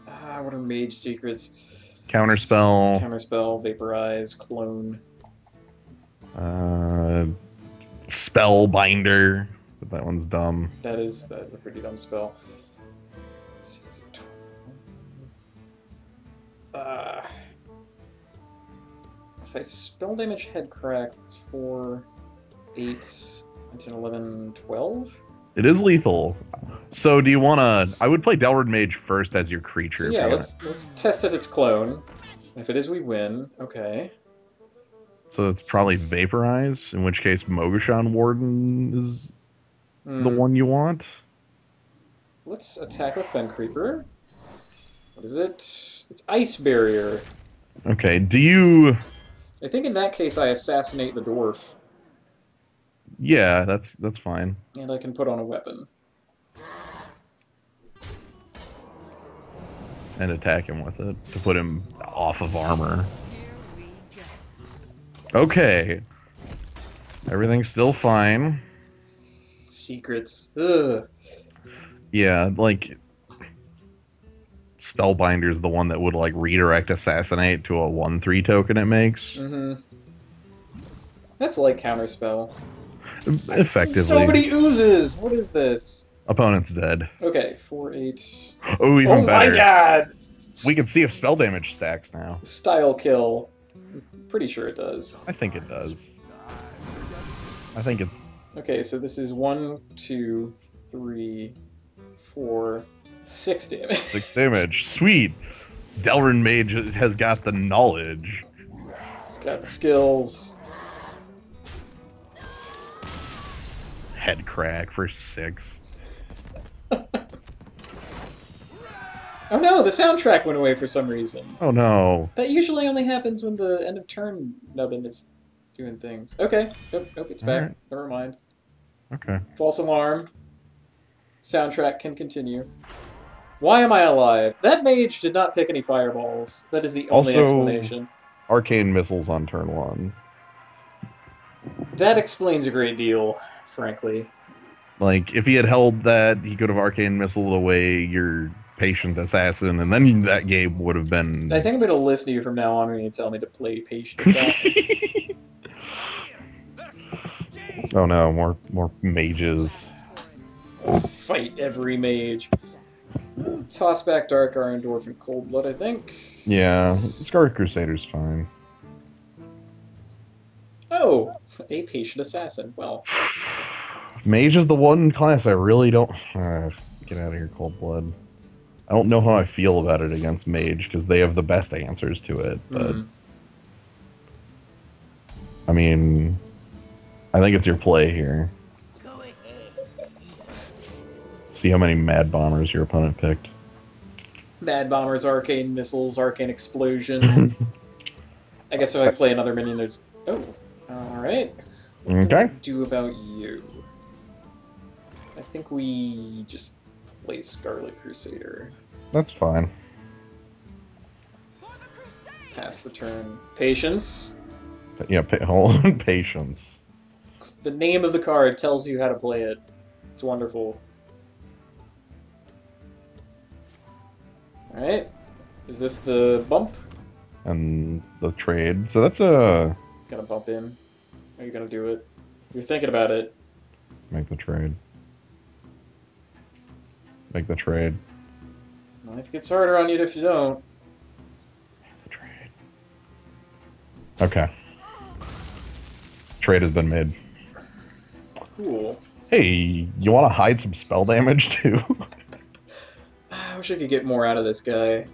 What are mage secrets? counterspell, Counterspell, vaporize, clone. spellbinder. But that one's dumb. That's a pretty dumb spell. Let's see, is it 12? If I spell damage head crack, that's 4, 8, 10, 11, 12? It is lethal. So do you want to... I would play Delward Mage first as your creature. So if yeah, you're let's test if it's clone. If it is, we win. Okay. So it's probably Vaporize, in which case Mogashan Warden is the one you want. Let's attack with Fen Creeper. What is it? It's Ice Barrier. Okay, do you... I think in that case I assassinate the dwarf. Yeah, that's fine. And I can put on a weapon. And attack him with it to put him off of armor. Okay. Everything's still fine. Secrets. Ugh. Yeah, like... Spellbinder's the one that would, like, redirect Assassinate to a 1/3 token it makes. Mm-hmm. That's like Counterspell. Effectively. So many oozes! What is this? Opponent's dead. Okay, 4, 8... Oh, even Oh better. my god! We can see if spell damage stacks now. Style kill. I'm pretty sure it does. I think it does. I think it's... Okay, so this is 1, 2, 3, 4, 6 damage. 6 damage. Sweet! Delrin Mage has got the knowledge. It's got skills. Head crack for 6. Oh no, the soundtrack went away for some reason. Oh no. That usually only happens when the end of turn nubbin is doing things. Okay, nope, it's back. Alright. Never mind. Okay. False alarm. Soundtrack can continue. Why am I alive? That mage did not pick any fireballs. That is the only Also, explanation. Arcane Missiles on turn 1. That explains a great deal, frankly. Like, if he had held that, he could have Arcane Missile away your Patient Assassin, and then that game would have been... I think I'm going to listen to you from now on when you tell me to play Patient Assassin. Oh no, more mages. Fight every mage. Toss back Dark Iron Dwarf and Cold Blood, I think. Yeah, Scarlet Crusader's fine. Oh, a Patient Assassin. Well, Mage is the one class I really don't... get out of here, Cold Blood. I don't know how I feel about it against Mage, because they have the best answers to it, but... I mean... I think it's your play here. See how many Mad Bombers your opponent picked. Mad Bombers, Arcane Missiles, Arcane Explosion. I guess if I play another minion, there's... Oh, alright. What do I Okay. do about you? I think we just play Scarlet Crusader. That's fine. Pass the turn. Patience. Yeah, hold on. Patience. The name of the card tells you how to play it. It's wonderful. Alright. Is this the bump? And the trade. So that's a... Gonna bump in. Are you gonna do it? You're thinking about it. Make the trade. Make the trade. Life gets harder on you if you don't. The trade. Okay. Trade has been made. Cool. Hey, you want to hide some spell damage too? I wish I could get more out of this guy.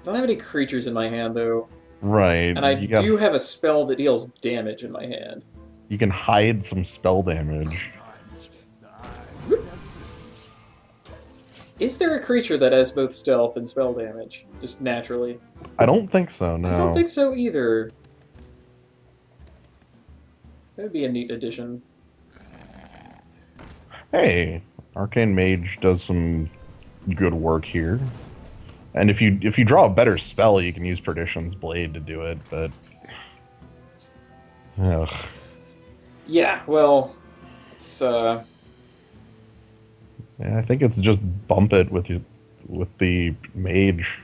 don't have any creatures in my hand, though. Right. And I do have a spell that deals damage in my hand. You can hide some spell damage. Is there a creature that has both stealth and spell damage? Just naturally? I don't think so, no. I don't think so either. That would be a neat addition. Hey, Arcane Mage does some good work here. And if you draw a better spell, you can use Perdition's Blade to do it, but... Ugh. Yeah, well, it's, Yeah, I think it's just bump it with the Mage.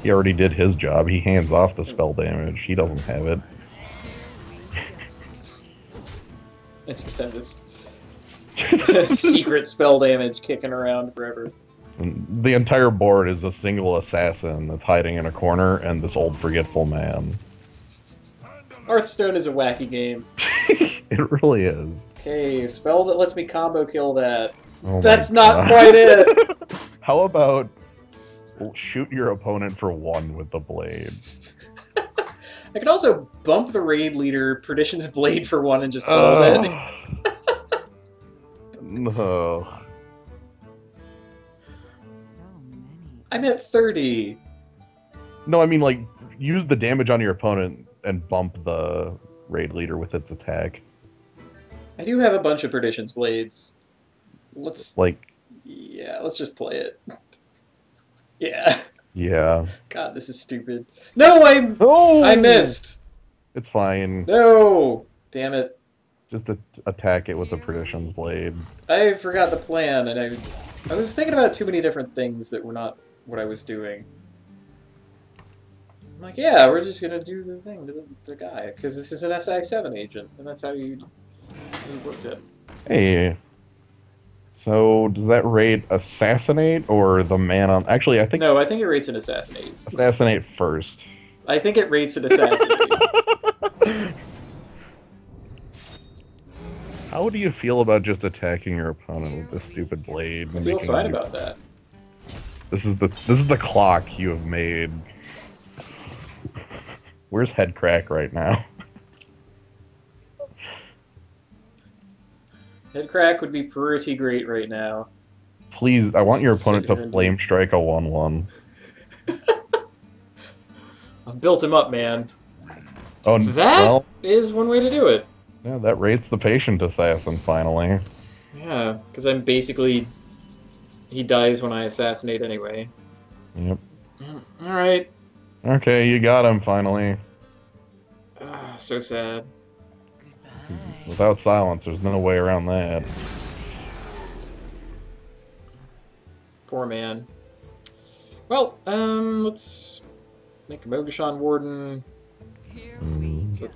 He already did his job. He hands off the spell damage. He doesn't have it. I just have this secret spell damage kicking around forever. And the entire board is a single assassin that's hiding in a corner and this old forgetful man. Hearthstone is a wacky game. It really is. Okay, spell that lets me combo kill that. Oh That's my not God. quite it! How about shoot your opponent for 1 with the blade? I could also bump the raid leader, Perdition's Blade for 1 and just hold it. No. So many. I'm at 30. No, I mean, like, use the damage on your opponent and bump the raid leader with its attack. I do have a bunch of Perdition's Blades. Let's... Like, Yeah, let's just play it. Yeah. yeah. God, this is stupid. No, Oh! I missed! It's fine. No! Damn it. Just attack it with the Perdition's Blade. I forgot the plan, and I was thinking about too many different things that were not what I was doing. I'm like, yeah, we're just gonna do the thing to the guy, because this is an SI7 agent, and that's how you worked it. Hey. So, does that raid assassinate or the man on... Actually, I think No, I think it rates an assassinate. assassinate first. I think it rates an assassinate. How do you feel about just attacking your opponent with this stupid blade? I and feel making fine you- about that. This is the clock you have made. Where's Headcrack right now? Headcrack would be pretty great right now. Please, I want your opponent Sit to here flame strike a 1/1. I've built him up, man. Oh, That is well, one way to do it. yeah, that rates the patient assassin finally. Yeah, because I'm basically... He dies when I assassinate anyway. Yep. Alright. Okay, you got him finally. Ah, so sad. Without silence, there's no way around that. Poor man. Well, let's make a Mogashan Warden.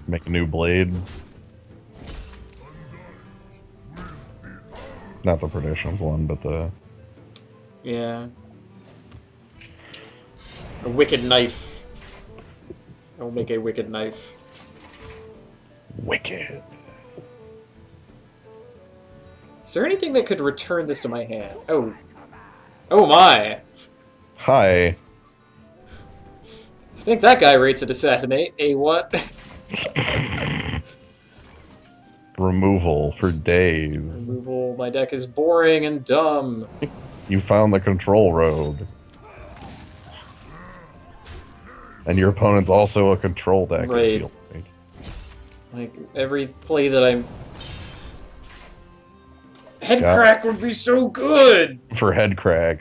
Make a new blade. Not the Perdition's one, but the... Yeah. A Wicked Knife. I will make a Wicked Knife. Wicked. Is there anything that could return this to my hand? Oh. Oh my! Hi. I think that guy rates it assassinate. A what? Removal for days. Removal. My deck is boring and dumb. You found the control road. And your opponent's also a control deck. I Right. feel like. Like, every play that I'm... Headcrack would be so good! For Headcrack.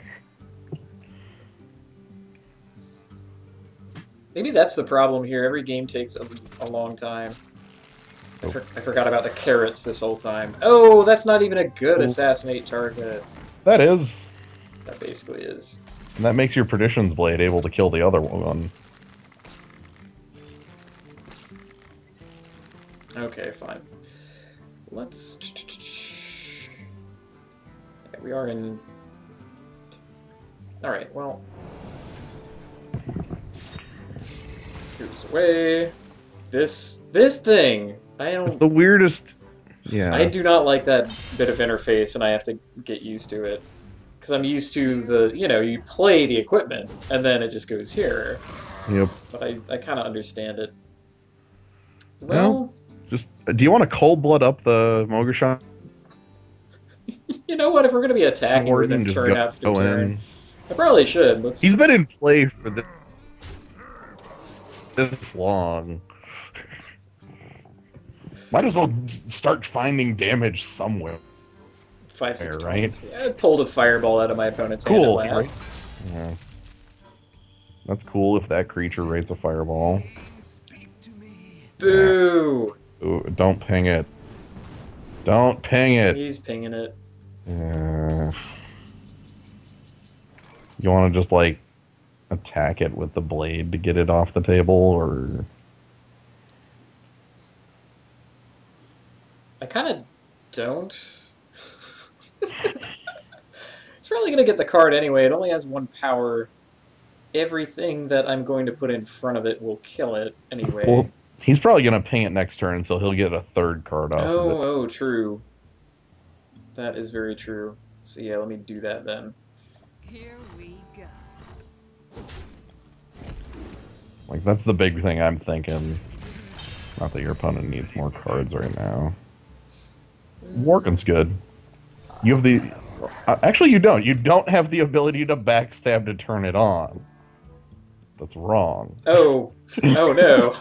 Maybe that's the problem here. Every game takes a long time. I forgot about the carrots this whole time. Oh, that's not even a good assassinate target. That is. That basically is. And that makes your Perdition's Blade able to kill the other one. Okay, fine. Let's... Yeah, we are in... Alright, well... Here's away. This thing! I don't... It's the weirdest... Yeah. I do not like that bit of interface, and I have to get used to it. Because I'm used to the, you play the equipment, and then it just goes here. Yep. But I kind of understand it. Well, just do you want to cold blood up the Mogushan you know what? If we're going to be attacking with Warden? him Just turn after go turn, in. I probably should. Let's... He's been in play for this long. Might as well start finding damage somewhere. 5, 6 right? turns. Yeah, I pulled a fireball out of my opponent's hand Cool, at last. right? Yeah. That's cool if that creature rates a fireball. Boo! Ooh, don't ping it. Don't ping it. He's pinging it. You want to just, like, attack it with the blade to get it off the table, or... I kind of don't. It's probably going to get the card anyway. It only has 1 power. Everything that I'm going to put in front of it will kill it anyway. Well, he's probably going to ping it next turn, so he'll get a 3rd card off of it. Oh, true. That is very true. So yeah, let me do that then. Here we go. Like, that's the big thing I'm thinking. Not that your opponent needs more cards right now. Working's good. You have the... actually, you don't. You don't have the ability to backstab to turn it on. That's wrong. Oh. Oh, no.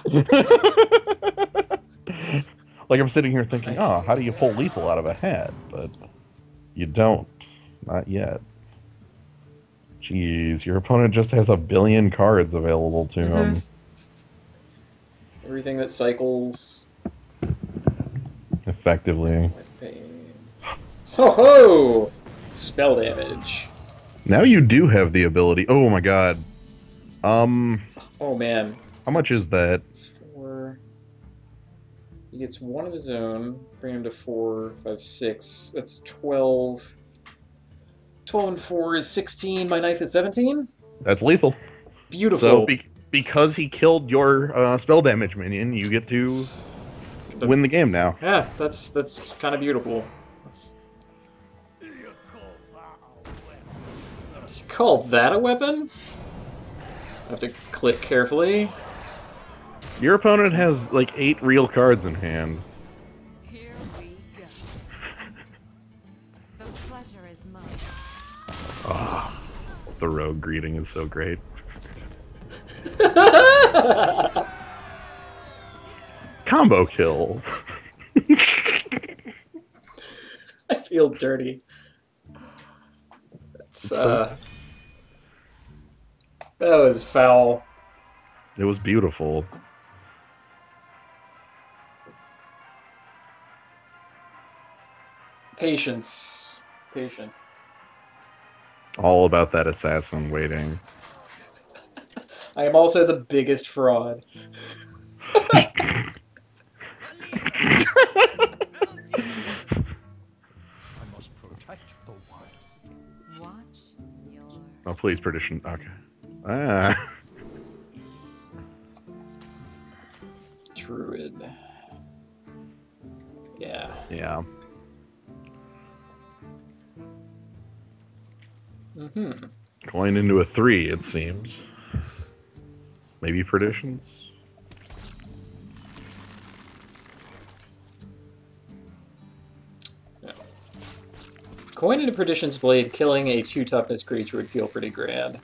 Like, I'm sitting here thinking, oh, how do you pull lethal out of a hat? But you don't. Not yet. Jeez, your opponent just has a billion cards available to him. Everything that cycles. Effectively. Ho ho! Spell damage. Now you do have the ability. Oh my god. Oh man. How much is that? 4. He gets 1 of his own. Bring him to 4, 5, 6. That's 12. 12 and 4 is 16. My knife is 17. That's lethal. Beautiful. So because he killed your spell damage minion, you get to win the game now. Yeah, that's kind of beautiful. Do you call that a weapon? I have to click carefully. Your opponent has like 8 real cards in hand. Here we go. The pleasure is mine. Ah, the rogue greeting is so great. Combo kill. I feel dirty. That's, that was foul. It was beautiful. Patience. Patience. All about that assassin waiting. I am also the biggest fraud. I must protect the wild. Watch your... Oh, please, perdition. Okay. Ah. Druid. Yeah. Yeah. Going into a 3, it seems. Maybe perditions? No. Coin into Perdition's Blade, killing a 2 toughness creature would feel pretty grand.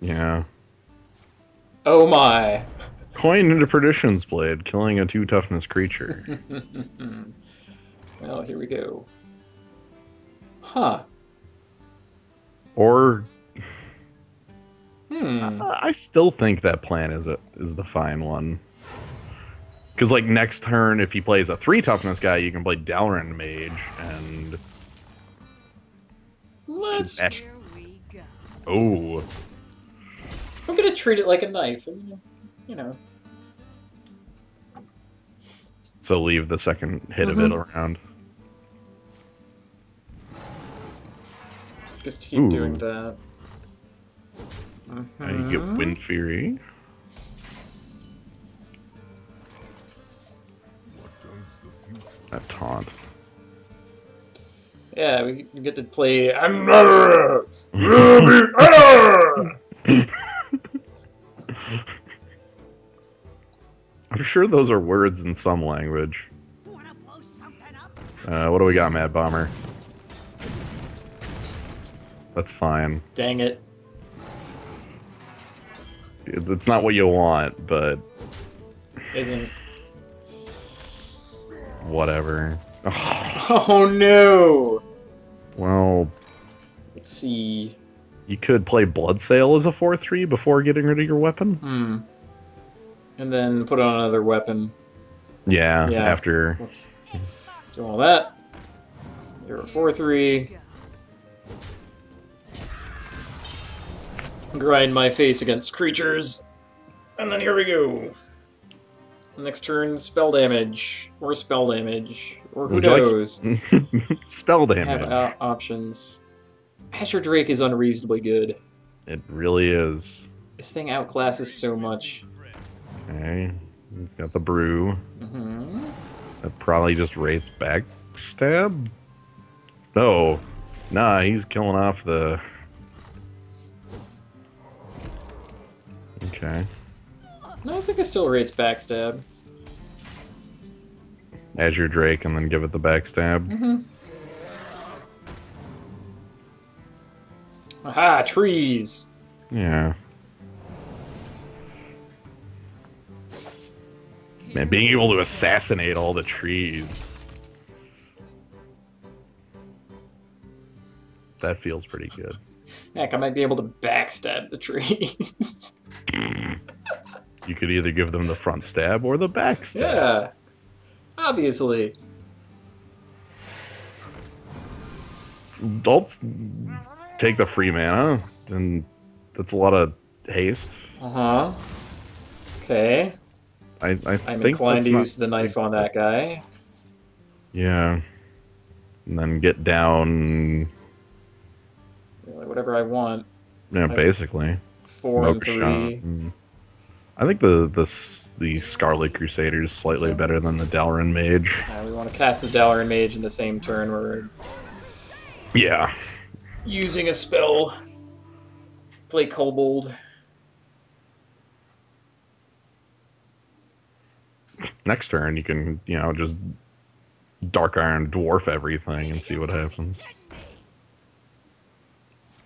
Yeah. Oh my! Coin into Perdition's Blade, killing a 2 toughness creature. Well, here we go. Huh. Or... Hmm. I still think that plan is the fine one. Because, like, next turn, if he plays a 3 toughness guy, you can play Dalaran Mage, and... Let's... Here we go. Oh. I'm gonna treat it like a knife. I mean, you know. So leave the second hit of it around. Just keep doing that. Now you get Wind Fury. That taunt. Yeah, we get to play. I'm sure those are words in some language. Wanna blow something up? What do we got, Mad Bomber? That's fine. Dang it. It's not what you want, but Isn't. whatever. Oh no! Well, Let's see. you could play Bloodsail as a 4/3 before getting rid of your weapon. Hmm. And then put on another weapon. Yeah, Yeah. after. Let's do all that. You're a 4/3. Grind my face against creatures. And then here we go. Next turn, spell damage. Or spell damage. Or who Would you like knows? spell I have damage. options. Azure Drake is unreasonably good. It really is. This thing outclasses so much. Okay, he's got the brew. Mm-hmm. That probably just rates backstab. No, nah, he's killing off the. Okay, No, I think it still rates backstab. Azure Drake, and then give it the backstab. Mm-hmm. Aha, trees! Yeah. Man, being able to assassinate all the trees. That feels pretty good. Heck, I might be able to backstab the trees. You could either give them the front stab or the back stab. Yeah. Obviously. Don't take the free mana, and that's a lot of haste. Uh-huh. Okay. I I'm think inclined that's to not- use the knife on that guy. Yeah. And then get down. Really, whatever I want. Yeah, basically. 4 and Moksha. 3. I think the Scarlet Crusader is slightly So? better than the Dalaran Mage. We want to cast the Dalaran Mage in the same turn where we're Yeah. using a spell. Play Kobold. Next turn, you can, just Dark Iron Dwarf everything and see what happens.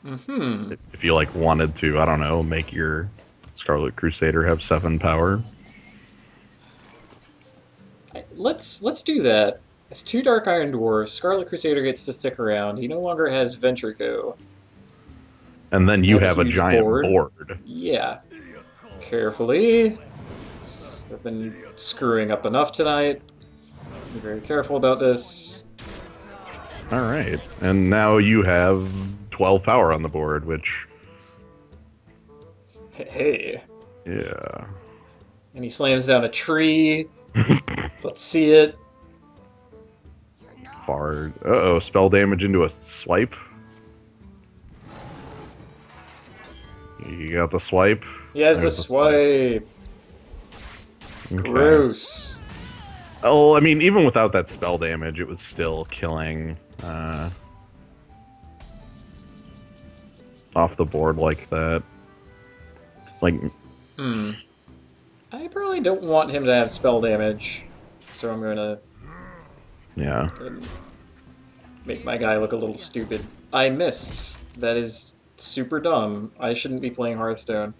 Mm-hmm. If you, wanted to, I don't know, make your Scarlet Crusader have 7 power. Let's do that. It's 2 Dark Iron Dwarfs. Scarlet Crusader gets to stick around. He no longer has Ventrico. And then you Have a have a huge giant board. board. Yeah. Carefully. I've been screwing up enough tonight. Be very careful about this. Alright. And now you have 12 power on the board, which, Hey. yeah. And he slams down a tree. Let's see it. Far. Uh-oh, spell damage into a swipe. You got the swipe? He has the There's the swipe. Okay. Gross. Oh, I mean, even without that spell damage, it was still killing off the board like that. I probably don't want him to have spell damage, so I'm gonna Yeah. make my guy look a little stupid. I missed. That is super dumb. I shouldn't be playing Hearthstone.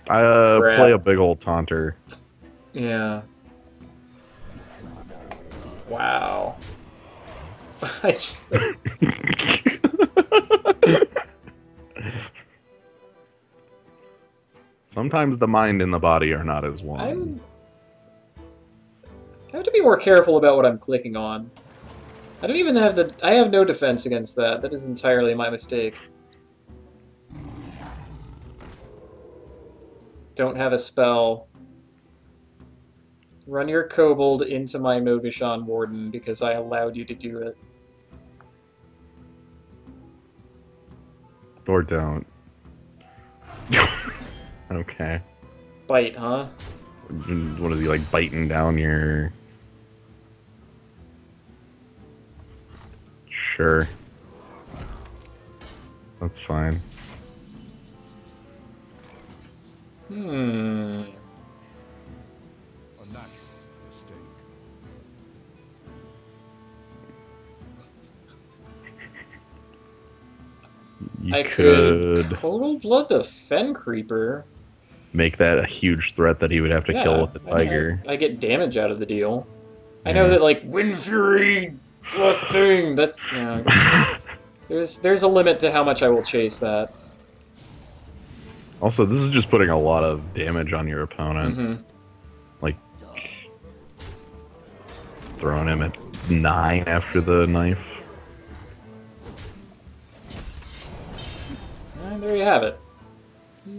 Crap. Play a big old taunter. Yeah. Wow. I just, Sometimes the mind and the body are not as one. I have to be more careful about what I'm clicking on. I don't even have the... I have no defense against that. That is entirely my mistake. Don't have a spell. Run your kobold into my Mogishan Warden because I allowed you to do it. Or don't. Okay. Bite, huh? What is he, biting down your... Sure. That's fine. Hmm. A natural mistake. You I could Total Blood the Fen Creeper. make that a huge threat that he would have to kill with the I mean, tiger. I get damage out of the deal. I know Yeah. that like Wind Fury plus thing. That's there's a limit to how much I will chase that. Also, this is just putting a lot of damage on your opponent. Mm-hmm. Like, throwing him at 9 after the knife. And there you have it.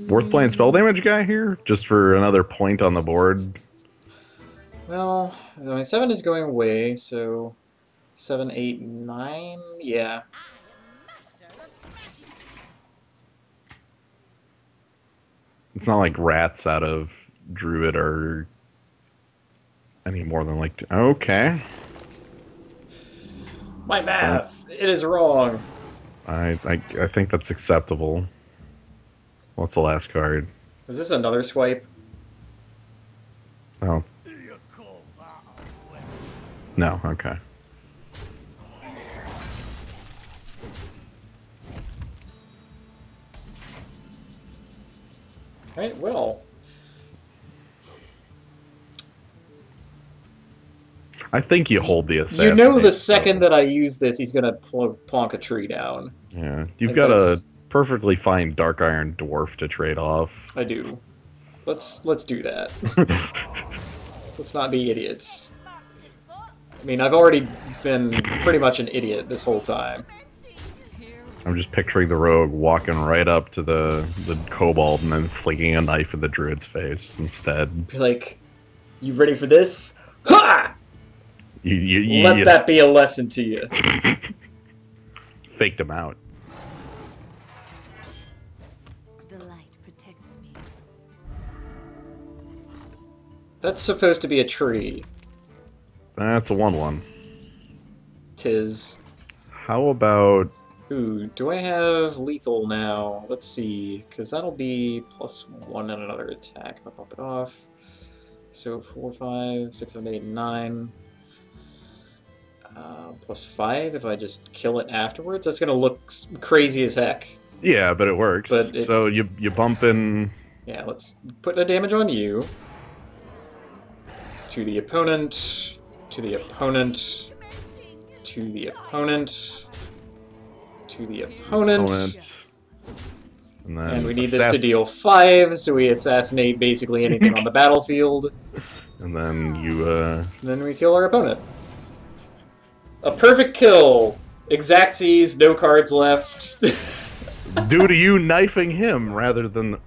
Worth playing spell damage guy here? Just for another point on the board? Well, my 7 is going away, so 7, 8, 9. Yeah. It's not like rats out of Druid are any more than like... Okay. My math! It is wrong. I think that's acceptable. What's the last card? Is this another swipe? Oh. No, okay. Right, well. I think you hold the assassin. You know the second that I use this, he's gonna plonk a tree down. Yeah, you've Like, got that's- a perfectly fine Dark Iron Dwarf to trade off. I do. Let's do that. Let's not be idiots. I mean, I've already been pretty much an idiot this whole time. I'm just picturing the rogue walking right up to the kobold and then flinging a knife in the druid's face instead. Be like, you ready for this? Ha! You Let that be a lesson to you. faked him out. The light protects me. That's supposed to be a tree. That's a 1/1. Tis. How about... Ooh, do I have lethal now? Let's see, because that'll be +1 and another attack if I pop it off. So 4, 5, 6, 7, 8, 9. +5 if I just kill it afterwards. That's gonna look crazy as heck. Yeah, but it works. But so you bump in... Yeah, let's put the damage on you. To the opponent. To the opponent. To the opponent. To the opponent. And then And we need this to deal 5, so we assassinate basically anything on the battlefield. And then you, And then we kill our opponent. A perfect kill! Exactsies, no cards left. due to you knifing him rather than...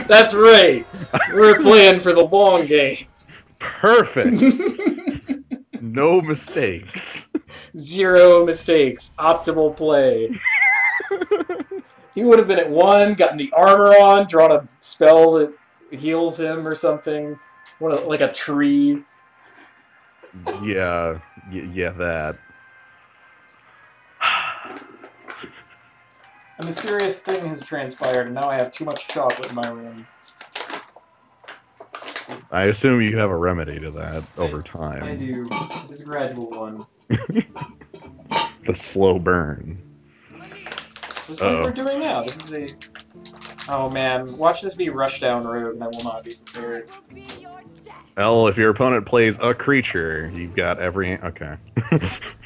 That's right! We're playing for the long game. Perfect! No mistakes. 0 mistakes. Optimal play. He would have been at 1, gotten the armor on, drawn a spell that heals him or something. Like a tree. Yeah, yeah, that. A mysterious thing has transpired, and now I have too much chocolate in my room. I assume you have a remedy to that over time. I do. It's a gradual one. The slow burn. Just like we're doing now. This is a... Oh man, watch this be Rushdown Road, and I will not be prepared. Well, if your opponent plays a creature, you've got every... Okay.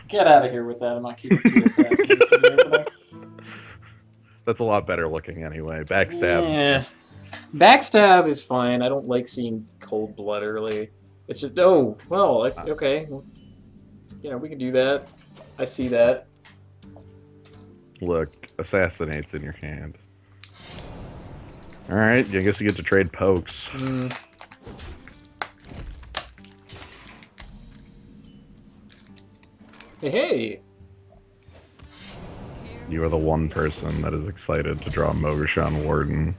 Get out of here with that. I'm not keeping 2 assassins in the opening. That's a lot better looking anyway. Backstab. Yeah. Backstab is fine. I don't like seeing cold blood early. It's just, oh, well, okay. You know, we can do that. I see that. Look, assassinates in your hand. Alright, I guess you get to trade pokes. Hey, hey! You are the one person that is excited to draw Mogashan Warden.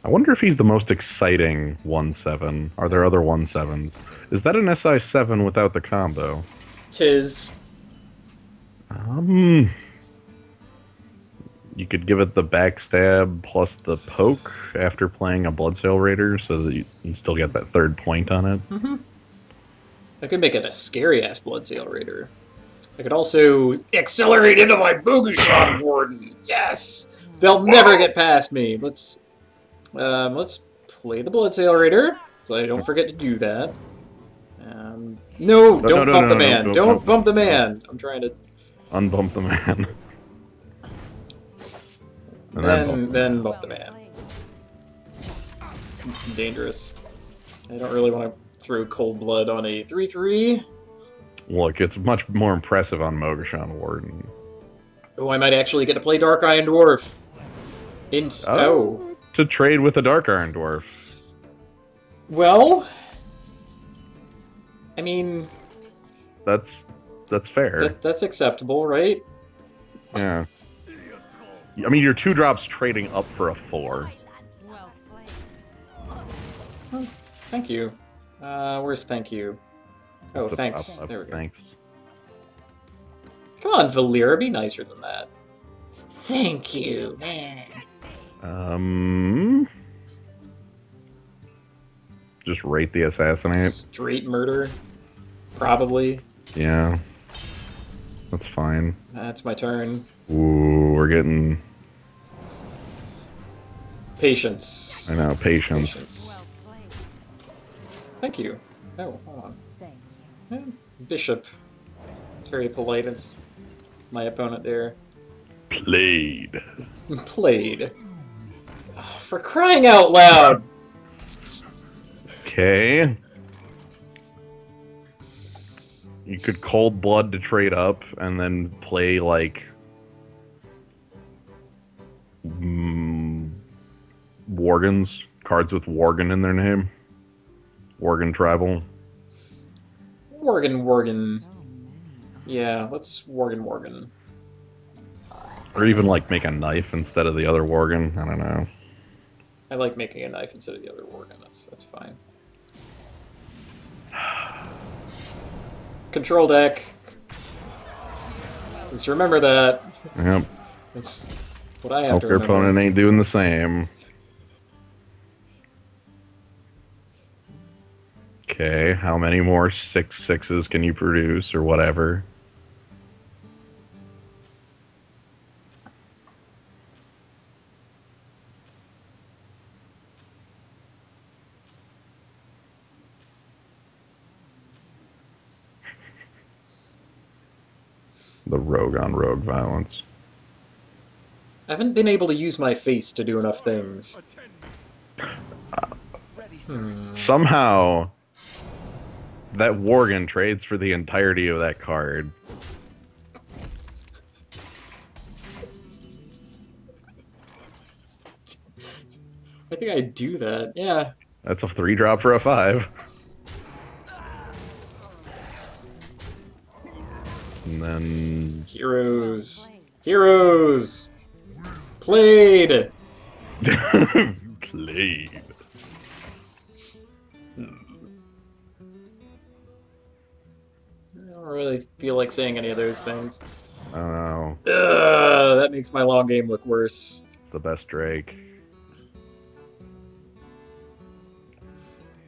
I wonder if he's the most exciting 1/7. Are there other 1/7s? Is that an SI7 without the combo? Tis. You could give it the backstab plus the poke after playing a Bloodsail Raider so that you still get that third point on it. Mm-hmm. I could make it a scary-ass Bloodsail Raider. I could also accelerate into my Boogashot Warden! Yes! They'll never get past me. Let's play the Bloodsail Raider, so I don't forget to do that. No, don't bump the man. Don't bump the man. I'm trying to... Unbump the man. And then bump the man. Dangerous. I don't really want to throw cold blood on a 3/3. Look, it's much more impressive on Mogashan Warden. Oh, I might actually get to play Dark Iron Dwarf. To trade with a Dark Iron Dwarf. Well, I mean... That's fair. That's acceptable, right? Yeah. I mean, your 2-drops trading up for a 4. Well played. Oh, thank you. Where's thank you? Oh, thanks. There we go. Thanks. Come on, Valera, be nicer than that. Thank you, man. Just rate the assassinate. Straight murder, probably. Yeah. That's fine. That's my turn. Ooh, we're getting... Patience. I know, patience. Patience. Well played. Thank you. Oh, hold on. Thank Eh, Bishop. It's very polite of my opponent there. Played. Played. Oh, for crying out loud! Okay. You could Cold Blood to trade up, and then play, like... Worgans. Cards with Worgan in their name. Worgan Tribal. Worgan. Yeah, let's Worgan. Or even, like, make a knife instead of the other Worgan. I don't know. I like making a knife instead of the other Worgan. That's fine. Control deck. Let's remember that. Yep. That's what I have Hope to your remember. opponent ain't doing the same. Okay, how many more 6/6s can you produce, or whatever? The rogue on rogue violence. I haven't been able to use my face to do enough things. Somehow, that Worgan trades for the entirety of that card. I think I'd do that. Yeah. That's a 3-drop for a 5. And then... Heroes. Heroes! Played! Played. I don't really feel like saying any of those things. I don't know. That makes my long game look worse. It's the best Drake.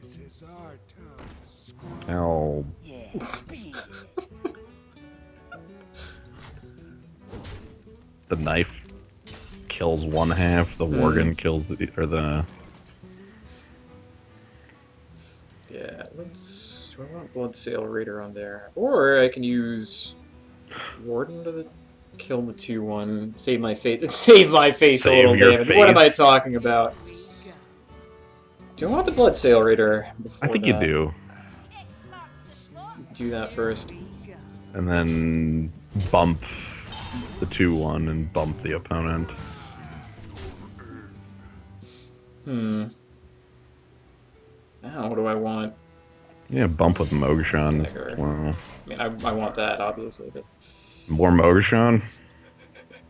This is our town. Hell. The knife kills 1/2. The Worgan kills the... Or the... Yeah, let's... Do I want Bloodsail Raider on there? Or I can use Warden to kill the 2/1. Save my face. Save my face a Save little your damage. What am I face. talking about? Do I want the Bloodsail Raider before I think that? you do. Let's do that first. And then bump the 2/1 and bump the opponent. Now, what do I want? Yeah, bump with Mogashan. Dagger. Wow. I mean, I want that, obviously, but... More Mogashan?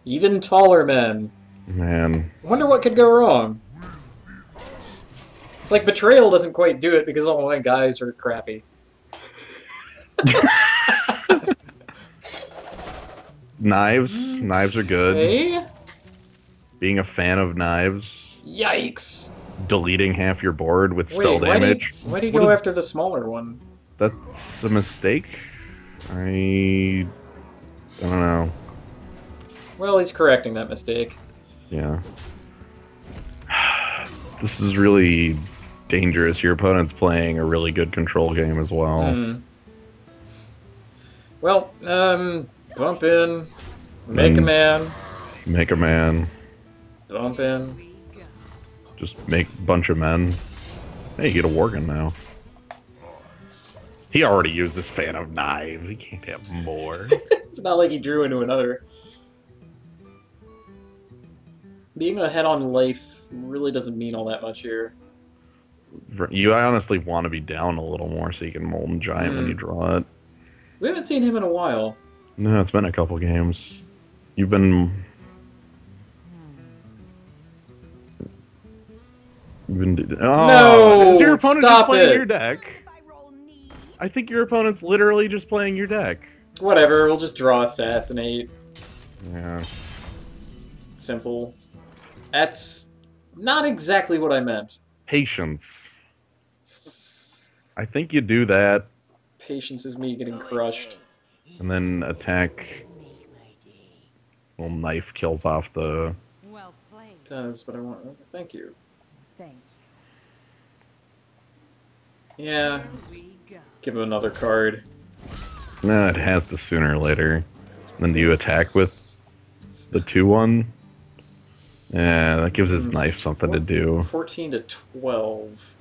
Even taller men. Man. I wonder what could go wrong. It's like Betrayal doesn't quite do it because all my guys are crappy. Knives. Knives are good. Hey? Being a fan of knives. Yikes! Deleting half your board with spell Wait, damage. why do you What go is- after the smaller one? That's a mistake. I don't know. Well, he's correcting that mistake. Yeah. This is really dangerous. Your opponent's playing a really good control game as well. Hmm. Well, bump in, make a man, Make a man. bump in. Just make a bunch of men. Hey, you get a Worgen now. He already used his fan of knives. He can't have more. It's not like he drew into another. Being ahead on life really doesn't mean all that much here. You honestly want to be down a little more so you can Molten Giant when you draw it. We haven't seen him in a while. No, it's been a couple games. You've been... Oh, No! Is your opponent Stop just playing it! your deck? I think your opponent's literally just playing your deck. Whatever, we'll just draw Assassinate. Yeah. Simple. That's not exactly what I meant. Patience. I think you do that, Patience is me getting crushed. and then attack. Well, knife kills off the... Well played. Does, but I want... Thank you. Thank Yeah, you. let's We go. give him another card. No, it has to sooner or later. Then do you attack with the 2-1? Yeah, that gives his knife something to do. 14 to 12.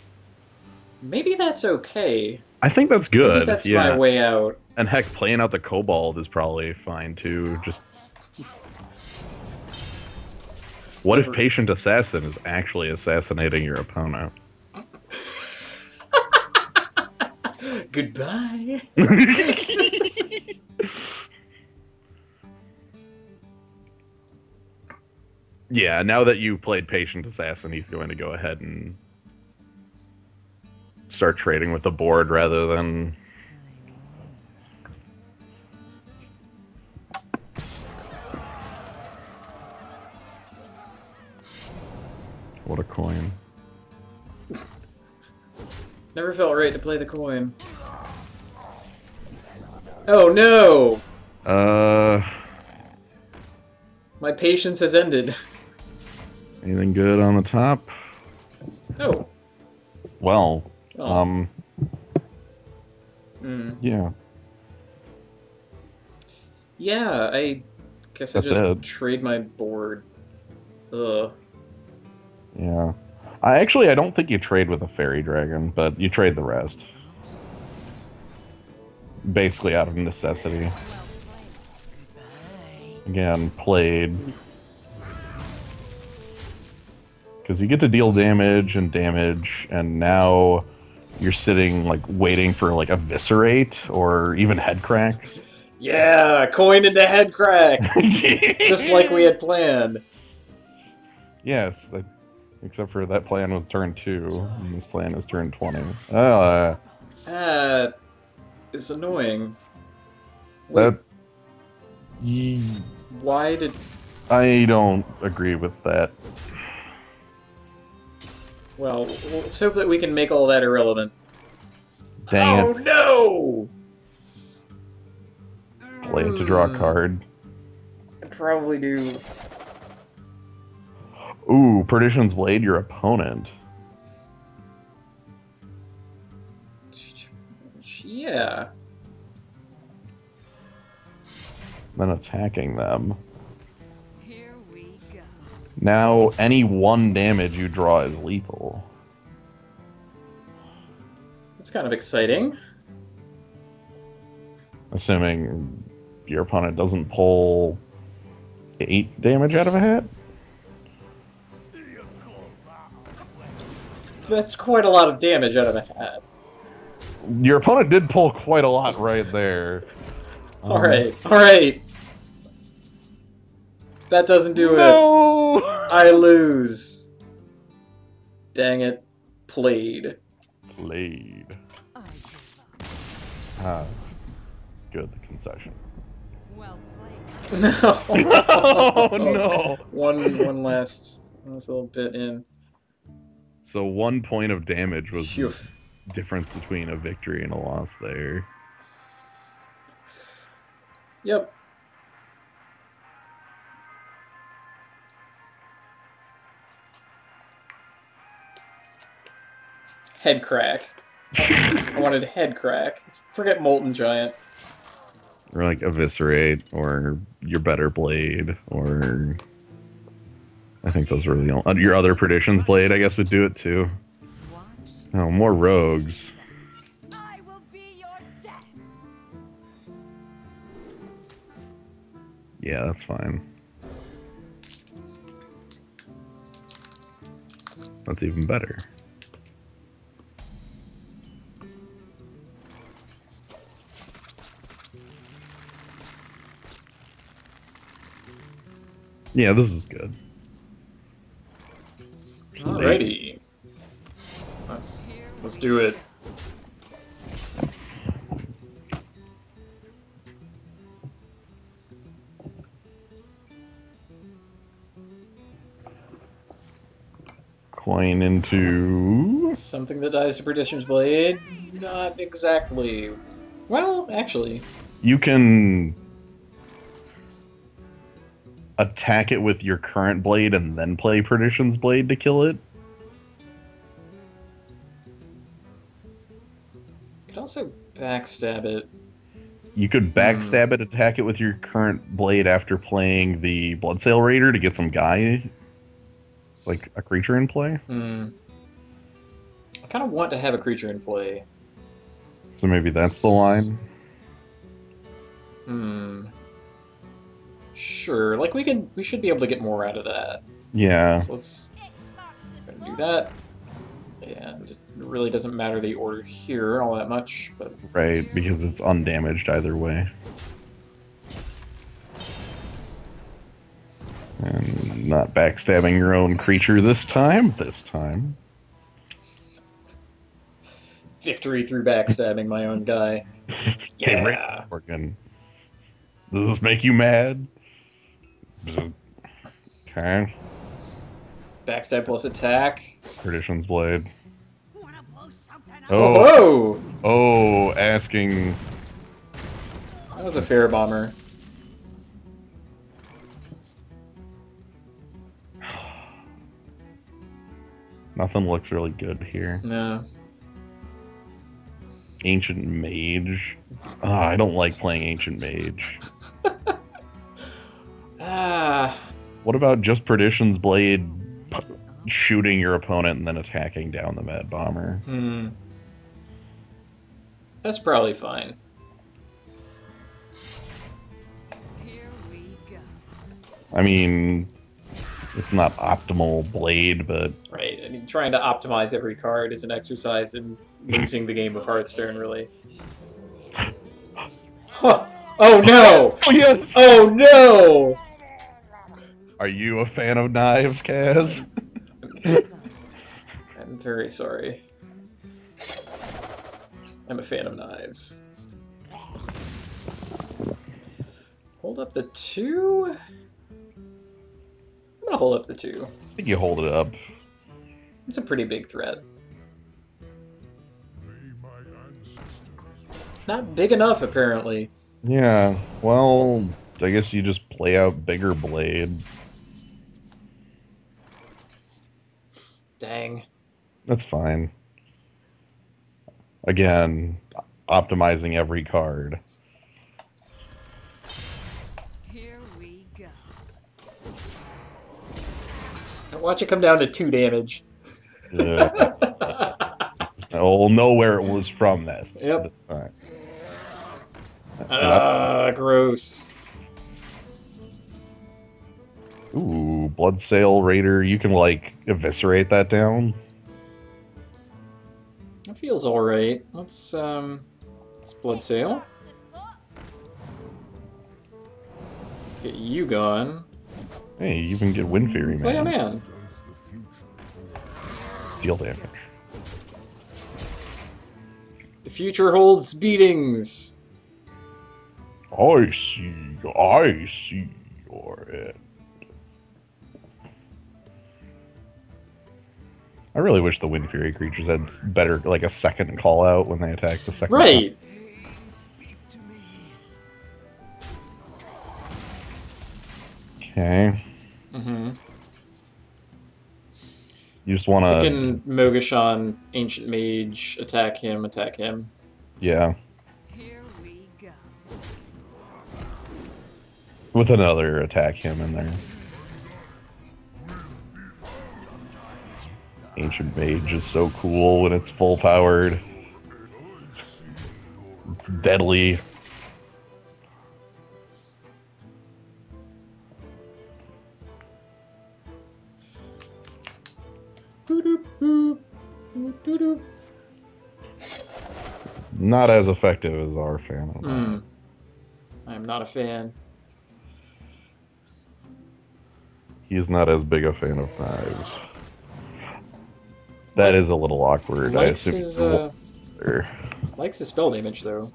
Maybe that's okay. I think that's good. Maybe that's yeah. my way out. And heck, playing out the Kobold is probably fine too. Just what if Patient Assassin is actually assassinating your opponent? Goodbye. Yeah, now that you played Patient Assassin, he's going to go ahead and start trading with the board rather than... What a coin. Never felt right to play the coin. Oh no! My patience has ended. Anything good on the top? Oh. Well, Oh. yeah. Yeah, I guess I That's just it. trade my board. Ugh. Yeah. I don't think you trade with a fairy dragon, but you trade the rest. Basically out of necessity. Again, played. Because you get to deal damage, and now you're sitting, like, waiting for, like, Eviscerate, or even Head Cracks. Yeah, coin into head crack! Just like we had planned. Yes, except for that plan was turn 2, and this plan is turn 20. That is annoying. Wait, That... why did... I don't agree with that. Well, let's hope that we can make all that irrelevant. Dang Oh it. no! Play it to draw a card. I probably do. Ooh, Perdition's Blade, your opponent. Yeah. Then attacking them. Here we go. Now, any 1 damage you draw is lethal. That's kind of exciting. Assuming your opponent doesn't pull 8 damage out of a hat? That's quite a lot of damage out of a hat. Your opponent did pull quite a lot right there. Alright, alright. That doesn't do it. No! I lose. Dang it. played. Played. I give up. Ah, good, the concession. Well played. No. Oh, no. One last little bit in. So 1 point of damage was Phew. the difference between a victory and a loss there. Yep. Head crack. I wanted head crack. Forget Molten Giant. Or like Eviscerate, or your better blade, or... I think those were the only... Your other Perdition's blade, I guess, would do it too. Watch. Oh, more rogues. I will be your death. Yeah, that's fine. That's even better. Yeah, this is good. Alrighty. Let's do it. Coin into... Something that dies to Perdition's Blade? Not exactly. Well, actually. You can... attack it with your current blade and then play Perdition's Blade to kill it. You could also backstab it. You could backstab it, attack it with your current blade after playing the Bloodsail Raider to get some guy, like a creature in play. I kind of want to have a creature in play. So maybe that's the line. Sure, like we should be able to get more out of that. Yeah. So let's do that. And it really doesn't matter the order here all that much, but Right, because it's undamaged either way. And not backstabbing your own creature this time. victory through backstabbing my own guy. Hey, Rick, Yeah. working. Does this make you mad? Okay. Backstab plus attack. Perdition's Blade. Wanna blow something up? Oh, Oh! asking. That was a fair bomber. Nothing looks really good here. No. Ancient Mage. I don't like playing Ancient Mage. Ah. What about just Perdition's Blade shooting your opponent and then attacking down the Mad Bomber? That's probably fine. Here we go. I mean, it's not optimal Blade, but Right. I mean, trying to optimize every card is an exercise in losing the game of Hearthstone, really. Huh. Oh no! oh yes. Oh no! Are you a fan of knives, Kaz? I'm very sorry. I'm a fan of knives. Hold up the 2? I'm gonna hold up the 2. I think you hold it up. It's a pretty big threat. Not big enough, apparently. Yeah, well, I guess you just play out bigger Blade. Dang. That's fine. Again, optimizing every card. Here we go. Watch it come down to 2 damage. We'll know where it was from this. Yep. Alright. Gross. Ooh, Bloodsail Raider. You can, like, eviscerate that down. That feels alright. Let's Bloodsail. Get you gone. Hey, you even get Wind Fury, Play a man. man. Deal damage. The future holds beatings. I see your end. I really wish the Wind Fury creatures had better, like a second call out when they attack the second time. Right. Okay. Mm-hmm. You just want to... Thinking Mogashan, Ancient Mage, attack him, attack him. Yeah. Here we go. With another attack him in there. Ancient Mage is so cool when it's full powered. It's deadly. Not as effective as our fan of that. I'm not a fan. He's not as big a fan of knives. That is a little awkward. Likes I his, assume likes his spell damage, though.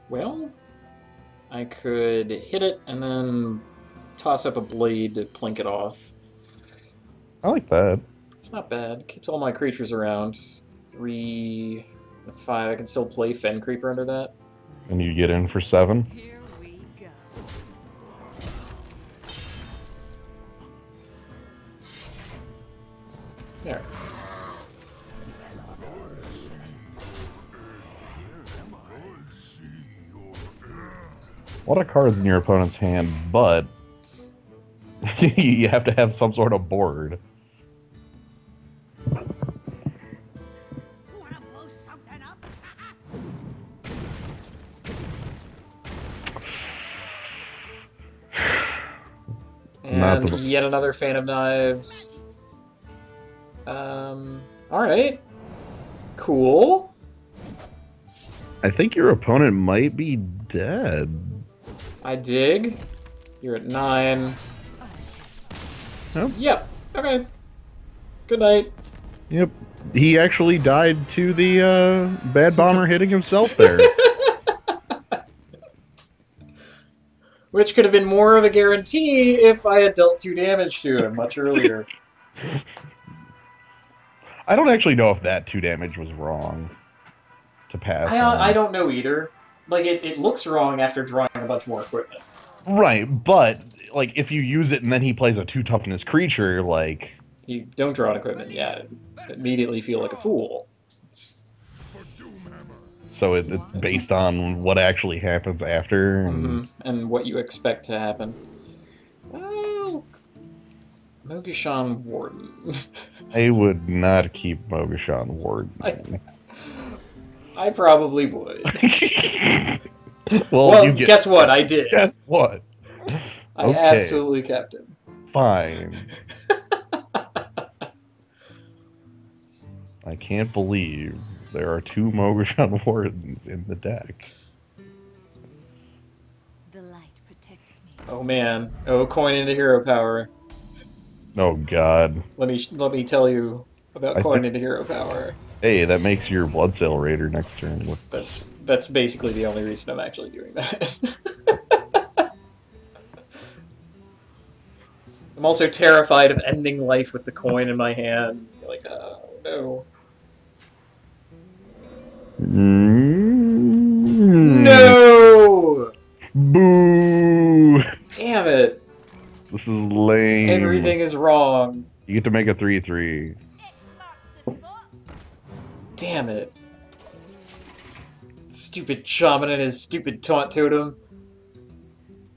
Well, I could hit it and then toss up a blade to plink it off. I like that. It's not bad. Keeps all my creatures around. 3, 5. I can still play Fen Creeper under that. And you get in for 7. Here we go. There. A lot of cards in your opponent's hand, but you have to have some sort of board. Wanna blow something up? Not And the- yet another Fan of Knives. Alright. Cool. I think your opponent might be dead. I dig. You're at 9. Yep. Yep. Okay. Good night. Yep. He actually died to the bad bomber hitting himself there. Which could have been more of a guarantee if I had dealt 2 damage to him much earlier. I don't actually know if that 2 damage was wrong to pass. I don't know either. Like, it looks wrong after drawing a bunch more equipment. Right, but like if you use it and then he plays a 2 toughness creature, like You don't draw an equipment, yeah. Immediately feel like a fool. so it's based on what actually happens after. And And what you expect to happen. Well, Mogashan Warden. I would not keep Mogashan Ward. I probably would. Well, you guess what? I did. Guess what? I Okay. absolutely kept him. Fine. I can't believe there are 2 Mogashan Wardens in the deck. The light protects me. Oh man. Oh, coin into hero power. Oh god. Let me tell you about I coin think- into hero power. Hey, that makes your Bloodsail Raider next turn. Look. That's basically the only reason I'm actually doing that. I'm also terrified of ending life with the coin in my hand. Like, oh no. No! Boo! Damn it. This is lame. Everything is wrong. You get to make a 3/3. Damn it. Stupid shaman and his stupid taunt totem.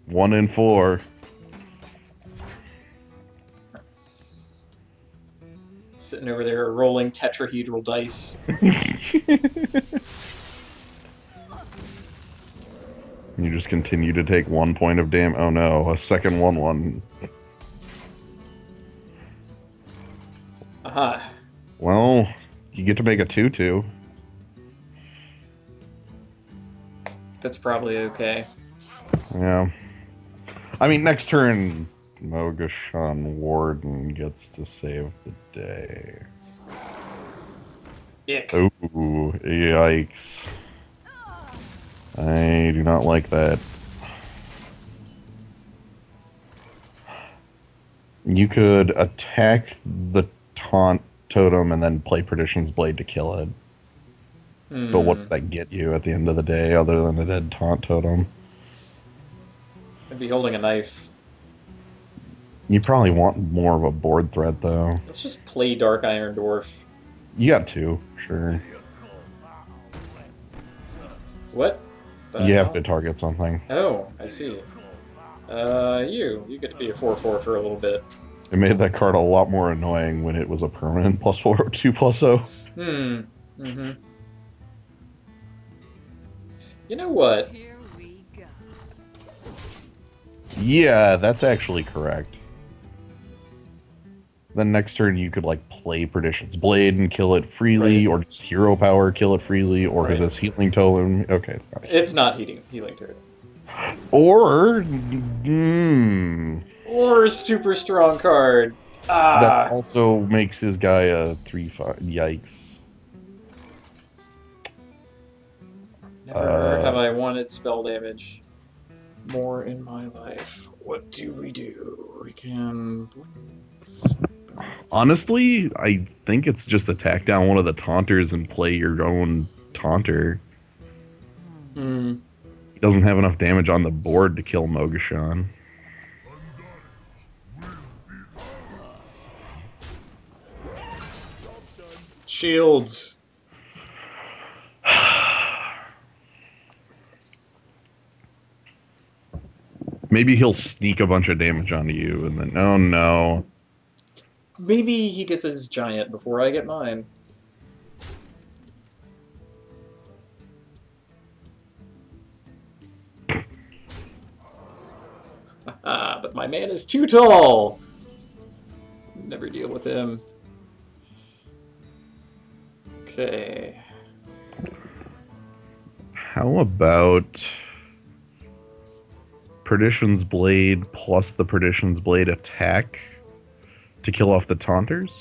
1 and 4. Sitting over there rolling tetrahedral dice. You just continue to take 1 point of damage. Oh no, a second 1/1. Aha. Well, you get to make a 2/2. That's probably okay. Yeah. I mean, next turn, Mogashan Warden gets to save the day. Ick. Ooh, yikes. I do not like that. You could attack the taunt totem and then play Perdition's Blade to kill it. But what does that get you at the end of the day other than a dead taunt totem? I'd be holding a knife. You probably want more of a board threat, though. Let's just play Dark Iron Dwarf. You got two, sure. What? The You have hell? to target something. Oh, I see. You get to be a 4/4 for a little bit. It made that card a lot more annoying when it was a permanent +4, 2/0. Mm-hmm. You know what? Here we go. Yeah, that's actually correct. Then next turn you could like play Perdition's Blade and kill it freely, Right. or just hero power, kill it freely, or Right. this healing totem. Okay, it's not. It's not healing turret. Or Or super strong card. that also makes his guy a 3/5. Yikes. Never have I wanted spell damage more in my life. What do? We can. Honestly, I think it's just attack down one of the taunters and play your own taunter. Hmm. He doesn't have enough damage on the board to kill Mogashan. Shields. Maybe he'll sneak a bunch of damage onto you, and then oh no. Maybe he gets his giant before I get mine. But my man is too tall. Never deal with him. Okay. How about Perdition's Blade plus the Perdition's Blade attack to kill off the taunters?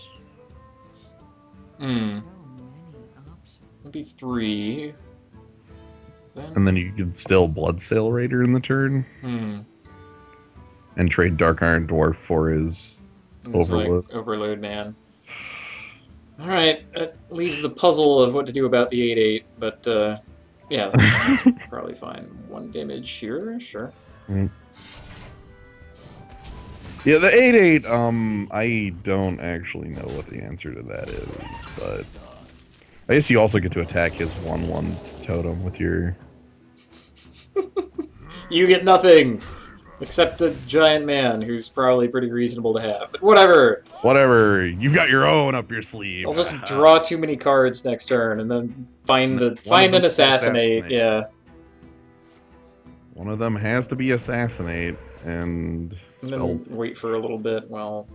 Hmm. So many options. Maybe 3. Then. And then you can still Bloodsail Raider in the turn and trade Dark Iron Dwarf for his It's Overload. like Overload Man. Alright, that leaves the puzzle of what to do about the 8/8, but yeah, that's probably fine. 1 damage here, sure. Yeah, the 8/8, I don't actually know what the answer to that is, but I guess you also get to attack his 1/1 totem with your... You get nothing! Except a giant man who's probably pretty reasonable to have. But whatever! Whatever, you've got your own up your sleeve. I'll just draw too many cards next turn and then find an assassinate, yeah. One of them has to be assassinate and And spell then wait for a little bit while...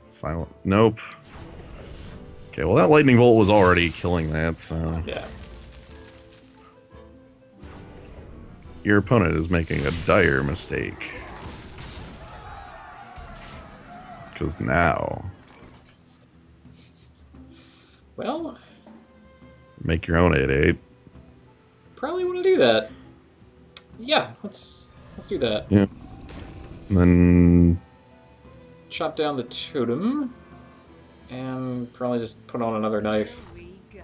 silent. Nope. Okay, well that lightning bolt was already killing that, so Yeah. your opponent is making a dire mistake. Because now, Well, make your own 8/8. probably want to do that. Yeah, let's do that. Yeah. And then Chop down the totem. And probably just put on another knife. Here we go.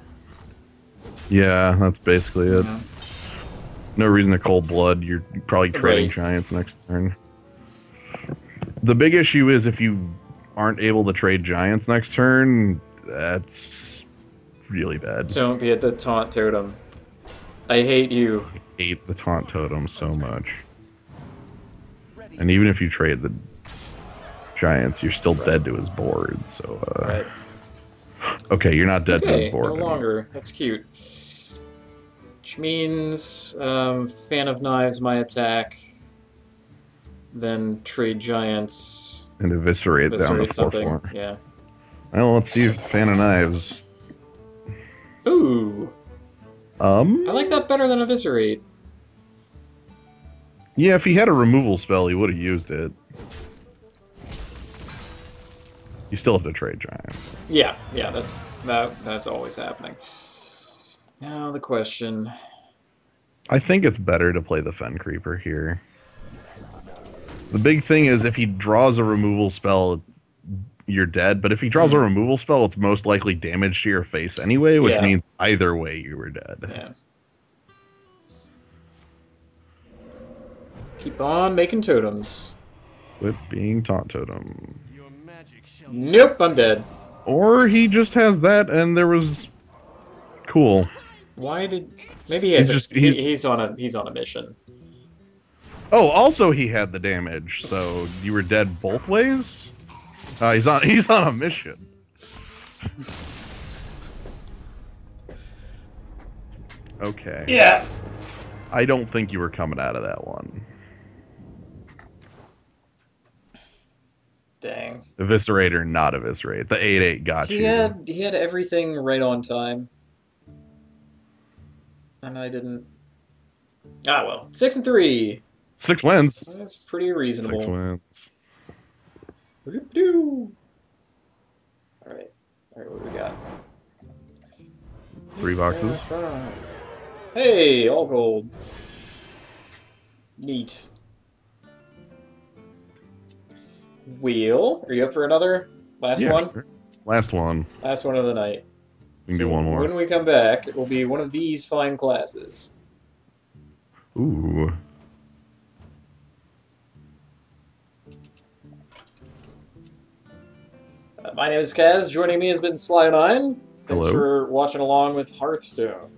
yeah, that's basically it. Yeah. No reason to cold blood. You're probably trading Right. giants next turn. The big issue is if you aren't able to trade giants next turn, that's really bad. Don't be at the taunt totem. I hate you. I hate the taunt totem so much. And even if you trade the giants, you're still dead to his board. So, Right. okay, you're not dead to Okay, his board no anymore. longer. That's cute. Which means, Fan of Knives, my attack. Then trade giants. And eviscerate down the Eviscerate 4/4. something. Yeah. Well, let's see if Fan of Knives. Ooh. I like that better than Eviscerate. Yeah, if he had a removal spell, he would have used it. You still have to trade giants. Yeah, yeah, that's always happening. Now the question. I think it's better to play the Fen Creeper here. The big thing is if he draws a removal spell, you're dead. But if he draws a removal spell, it's most likely damage to your face anyway, which means either way you were dead. Yeah. Keep on making totems. With being taunt totem. Nope, I'm dead. Or he just has that and there was... Cool. Why did... Maybe he has he's on a mission. Oh, also he had the damage, so you were dead both ways? He's on a mission. Okay. Yeah. I don't think you were coming out of that one. Dang. Eviscerate or not eviscerate. The 8/8 got you. He had everything right on time. And I didn't. Ah well. 6 and 3. 6 wins. That's pretty reasonable. 6 wins. Alright. Alright, what do we got? 3 boxes. Hey, all gold. Neat. Wheel, are you up for another? Last one? Sure. Last one. Last one of the night. We can do one more. When we come back, it will be one of these fine classes. Ooh. My name is Kaz. Joining me has been Slio9. Thanks Hello. for watching along with Hearthstone.